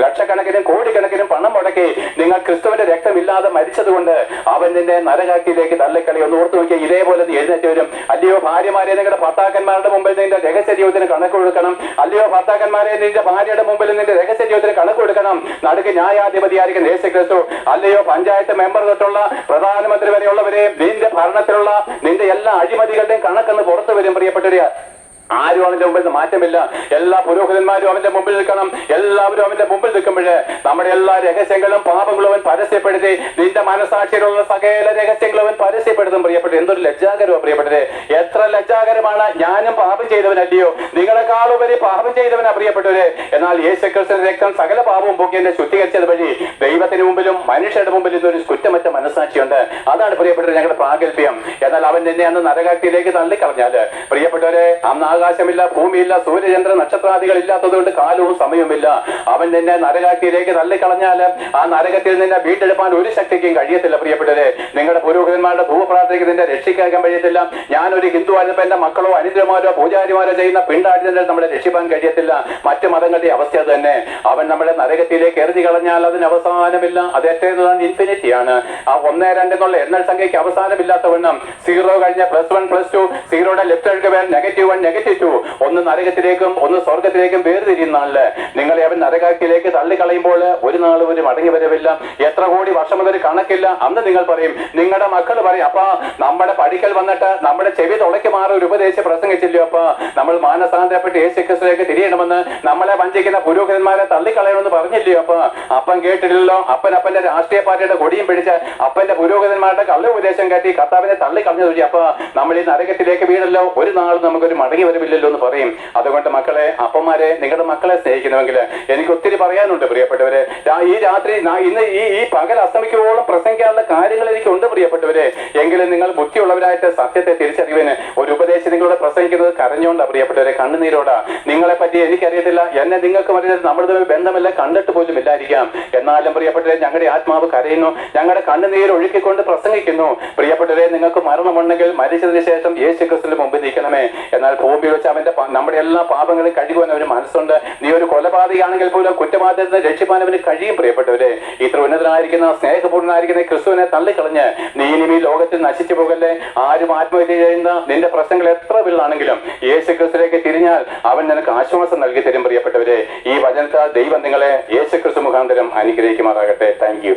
ലക്ഷക്കണക്കിനും കോടിക്കണക്കിനും പണം മുടക്കി നിങ്ങൾ ക്രിസ്തുവിന്റെ രക്തമില്ലാതെ മരിച്ചതുകൊണ്ട് അവൻ നിന്നെ നരകാക്കിയിലേക്ക് തള്ളിക്കളി. ഒന്ന് ഓർത്തു നോക്കിയാൽ ഇതേപോലെ എഴുന്നേറ്റ് വരും. അല്ലയോ ഭാര്യമാരെ, നിങ്ങളുടെ ഭർത്താക്കന്മാരുടെ മുമ്പിൽ നിന്റെ രഹസ്യ ജീവിതത്തിന് കണക്ക് കൊടുക്കണം. അല്ലയോ ഭർത്താക്കന്മാരെ, നിന്റെ ഭാര്യയുടെ മുമ്പിൽ നിന്റെ രഹസ്യ ജീവിതത്തിന് കണക്ക് കൊടുക്കണം. നടുക്ക് ന്യായാധിപതിയായിരിക്കും യേശുക്രിസ്തു. അല്ലയോ പഞ്ചായത്ത് മെമ്പർ തൊട്ടുള്ള പ്രധാനമന്ത്രി വരെയുള്ളവരെ, നിന്റെ ഭരണത്തിലുള്ള നിന്റെ എല്ലാ അഴിമതികളുടെയും കണക്കെന്ന് പുറത്തു വരും പ്രിയപ്പെട്ടവരെ. ആരും അവന്റെ മുമ്പിൽ നിന്ന് മാറ്റമില്ല. എല്ലാ പുരോഹിതന്മാരും അവന്റെ മുമ്പിൽ നിൽക്കണം. എല്ലാവരും അവന്റെ മുമ്പിൽ നിൽക്കുമ്പോഴേ നമ്മുടെ എല്ലാ രഹസ്യങ്ങളും പാപങ്ങളും അവൻ പരസ്യപ്പെടുത്തി നിന്റെ മനസാക്ഷിയിലുള്ള സകല രഹസ്യങ്ങളും അവൻ പരസ്യപ്പെടുത്തും. പ്രിയപ്പെട്ടത് എന്തൊരു ലജ്ജാകരമോ പ്രിയപ്പെട്ടത്, എത്ര ലജ്ജാകരമാണ്. ഞാനും പാപം ചെയ്തവനല്ലയോ? നിങ്ങളെക്കാളുപരി പാപം ചെയ്തവനാ പ്രിയപ്പെട്ടവരെ. എന്നാൽ യേശുക്രിസ്തുവിന്റെ രക്തം സകല പാപവും പോക്കി എന്നെ ശുദ്ധീകരിച്ചത് വഴി ദൈവത്തിന് മുമ്പിലും മനുഷ്യരുടെ മുമ്പിൽ ഇന്നൊരു കുറ്റമറ്റ മനസാക്ഷിയുണ്ട്. അതാണ് പ്രിയപ്പെട്ടവരെ ഞങ്ങളുടെ പ്രാഗൽഭ്യം. എന്നാൽ അവൻ നിന്നെ അന്ന് നരകാഗ്നിയിലേക്ക് തള്ളിക്കളഞ്ഞാല് പ്രിയപ്പെട്ടവരെ, അന്ന് ആകാശമില്ല, ഭൂമിയില്ല, സൂര്യചന്ദ്ര നക്ഷത്രാദികൾ ഇല്ലാത്തതുകൊണ്ട് കാലവും സമയവുമില്ല. അവൻ നിന്നെ നരകാഗ്നിയിലേക്ക് തള്ളിക്കളഞ്ഞാല് ആ നരകത്തിൽ നിന്നെ വീണ്ടെടുപ്പാൻ ഒരു ശക്തിക്കും കഴിയത്തില്ല പ്രിയപ്പെട്ടവരെ. നിങ്ങളുടെ പുരോഹിതന്മാരുടെ ധൂപപ്രാർത്ഥനയ്ക്ക് നിന്നെ രക്ഷിക്കാൻ കഴിയത്തില്ല. ഞാനൊരു ഹിന്ദു ആയിരുന്നപ്പോ എന്റെ മക്കളോ അനുദ്രമാരോ പൂജാരിമാരോ ചെയ്യുന്ന പിണ്ടാടിനെ നമ്മളെ രക്ഷിപ്പാൻ കഴിയത്തില്ല. മറ്റു മതങ്ങളുടെ അവസ്ഥ അത് തന്നെ. അവൻ നമ്മളെ നരകത്തിലേക്ക് എറിഞ്ഞു കളഞ്ഞാൽ അതിന് അവസാനമില്ല. അത് ഏറ്റവും ഇൻഫിനിറ്റിയാണ്. ആ 1, 2 എന്നുള്ള എണ്ണൽ സംഖ്യയ്ക്ക് അവസാനമില്ലാത്തവണ്ണം 0 കഴിഞ്ഞ +1 +2, 0യുടെ ലെഫ്റ്റ് എടുക്കുക -1 -2, ഒന്ന് നരകത്തിലേക്കും ഒന്ന് സ്വർഗത്തിലേക്കും വേർതിരിയുന്നാള് നിങ്ങളെ അവൻ നരകാഗ്നിയിലേക്ക് തള്ളിക്കളയുമ്പോൾ ഒരു നാളും ഒരു മടങ്ങി വരവില്ല. എത്ര കോടി വർഷം മുതൽ കണക്കില്ല. അന്ന് നിങ്ങൾ പറയും, നിങ്ങളുടെ മക്കൾ പറയും, അപ്പ നമ്മുടെ പഠിക്കൽ വന്നിട്ട് നമ്മുടെ ചെവി തുളയ്ക്ക് മാറി ഒരു ഉപദേശം പ്രസംഗിച്ചില്ലയോ? അപ്പ നമ്മൾ മാനസാന്തരപ്പെട്ട് യേശുക്രിസ്തുവിലേക്ക് തിരിയണമെന്ന് നമ്മളെ വഞ്ചിക്കുന്ന പുരോഹിതന്മാരെ തള്ളിക്കളയണമെന്ന് പറഞ്ഞില്ലയോ? അപ്പൻ കേട്ടില്ലല്ലോ. അപ്പന്റെ രാഷ്ട്രീയ പാർട്ടിയുടെ കൊടിയും പിടിച്ച് അപ്പന്റെ പുരോഹിതന്മാരുടെ കള്ള ഉപദേശം കാട്ടി കർത്താവിനെ തള്ളിക്കളഞ്ഞു. അപ്പൊ നമ്മൾ ഈ നരകത്തിലേക്ക് വീണല്ലോ, ഒരു നാൾ നമുക്കൊരു മടങ്ങി വരവില്ലല്ലോ എന്ന് പറയും. അതുകൊണ്ട് മക്കളെ, അപ്പന്മാരെ, നിങ്ങളുടെ മക്കളെ സ്നേഹിക്കണമെങ്കിൽ എനിക്ക് ഒത്തിരി പറയാനുണ്ട് പ്രിയപ്പെട്ടവരെ. ഈ രാത്രി ഇന്ന് ഈ പകൽ അസ്തമിക്കുവോളം പ്രസംഗിക്കാനുള്ള കാര്യങ്ങൾ എനിക്കുണ്ട് പ്രിയപ്പെട്ടവരെ. എങ്കിലും നിങ്ങൾ ബുദ്ധിയുള്ളവരായിട്ട് സത്യത്തെ തിരിച്ചറിവിന് ഒരു ഉപദേശം നിങ്ങളോട് പ്രസംഗിക്കുന്നത് കരഞ്ഞോണ്ടാ പ്രിയപ്പെട്ടവരെ, കണ്ണുനീരോടാ. നിങ്ങളെ പറ്റി എനിക്കറിയത്തില്ല, എന്നെ നിങ്ങൾക്ക് അറിയത്തില്ല, നമ്മൾ തമ്മിൽ ബന്ധമില്ല, കണ്ടിട്ട് പോലും ഇല്ലായിരിക്കാം. എന്നാലും പ്രിയപ്പെട്ടവരെ, ഞങ്ങളുടെ ആത്മാവ് കരയുന്നു, ഞങ്ങളുടെ കണ്ണുനീര് ഒഴുക്കിക്കൊണ്ട് പ്രസംഗിക്കുന്നു. പ്രിയപ്പെട്ടവരെ, നിങ്ങൾക്ക് മരണമുണ്ടെങ്കിൽ മരിച്ചതിന് ശേഷം യേശുക്രിസ്തുവിന്റെ മുമ്പിൽ നിൽക്കണമേ. എന്നാൽ ഭൂമിയിൽ വെച്ച് അവന്റെ നമ്മുടെ എല്ലാ പാപങ്ങളും കഴിയുവാൻ അവന് മനസ്സുണ്ട്. നീ ഒരു കൊലപാതകയാണെങ്കിൽ പോലും കുറ്റവാളിയെ രക്ഷിപ്പാൻ അവന് കഴിയും. പ്രിയപ്പെട്ടവരെ, ഇത്ര ഉന്നതനായിരിക്കുന്ന സ്നേഹപൂർണ്ണനായിരിക്കുന്ന ക്രിസ്തുവിനെ തള്ളിക്കളഞ്ഞ് നീ ഇനി ലോകത്തിൽ നശിച്ചു പോകല്ലേ. ആരും ആത്മഹത്യ ചെയ്യുന്ന നിന്റെ പ്രശ്നങ്ങൾ എത്ര വലുതാണെങ്കിലും യേശുക്രിസ്തുവിലേക്ക് തിരിഞ്ഞാൽ അവൻ നിനക്ക് ആശ്വാസം നൽകി തരും. പ്രിയപ്പെട്ടവരെ, ഈ വചനത്താൽ ദൈവം നിങ്ങളെ യേശുക്രിസ്തു മുഖാന്തരം അനുഗ്രഹിക്കുമാറാകട്ടെ. Thank you.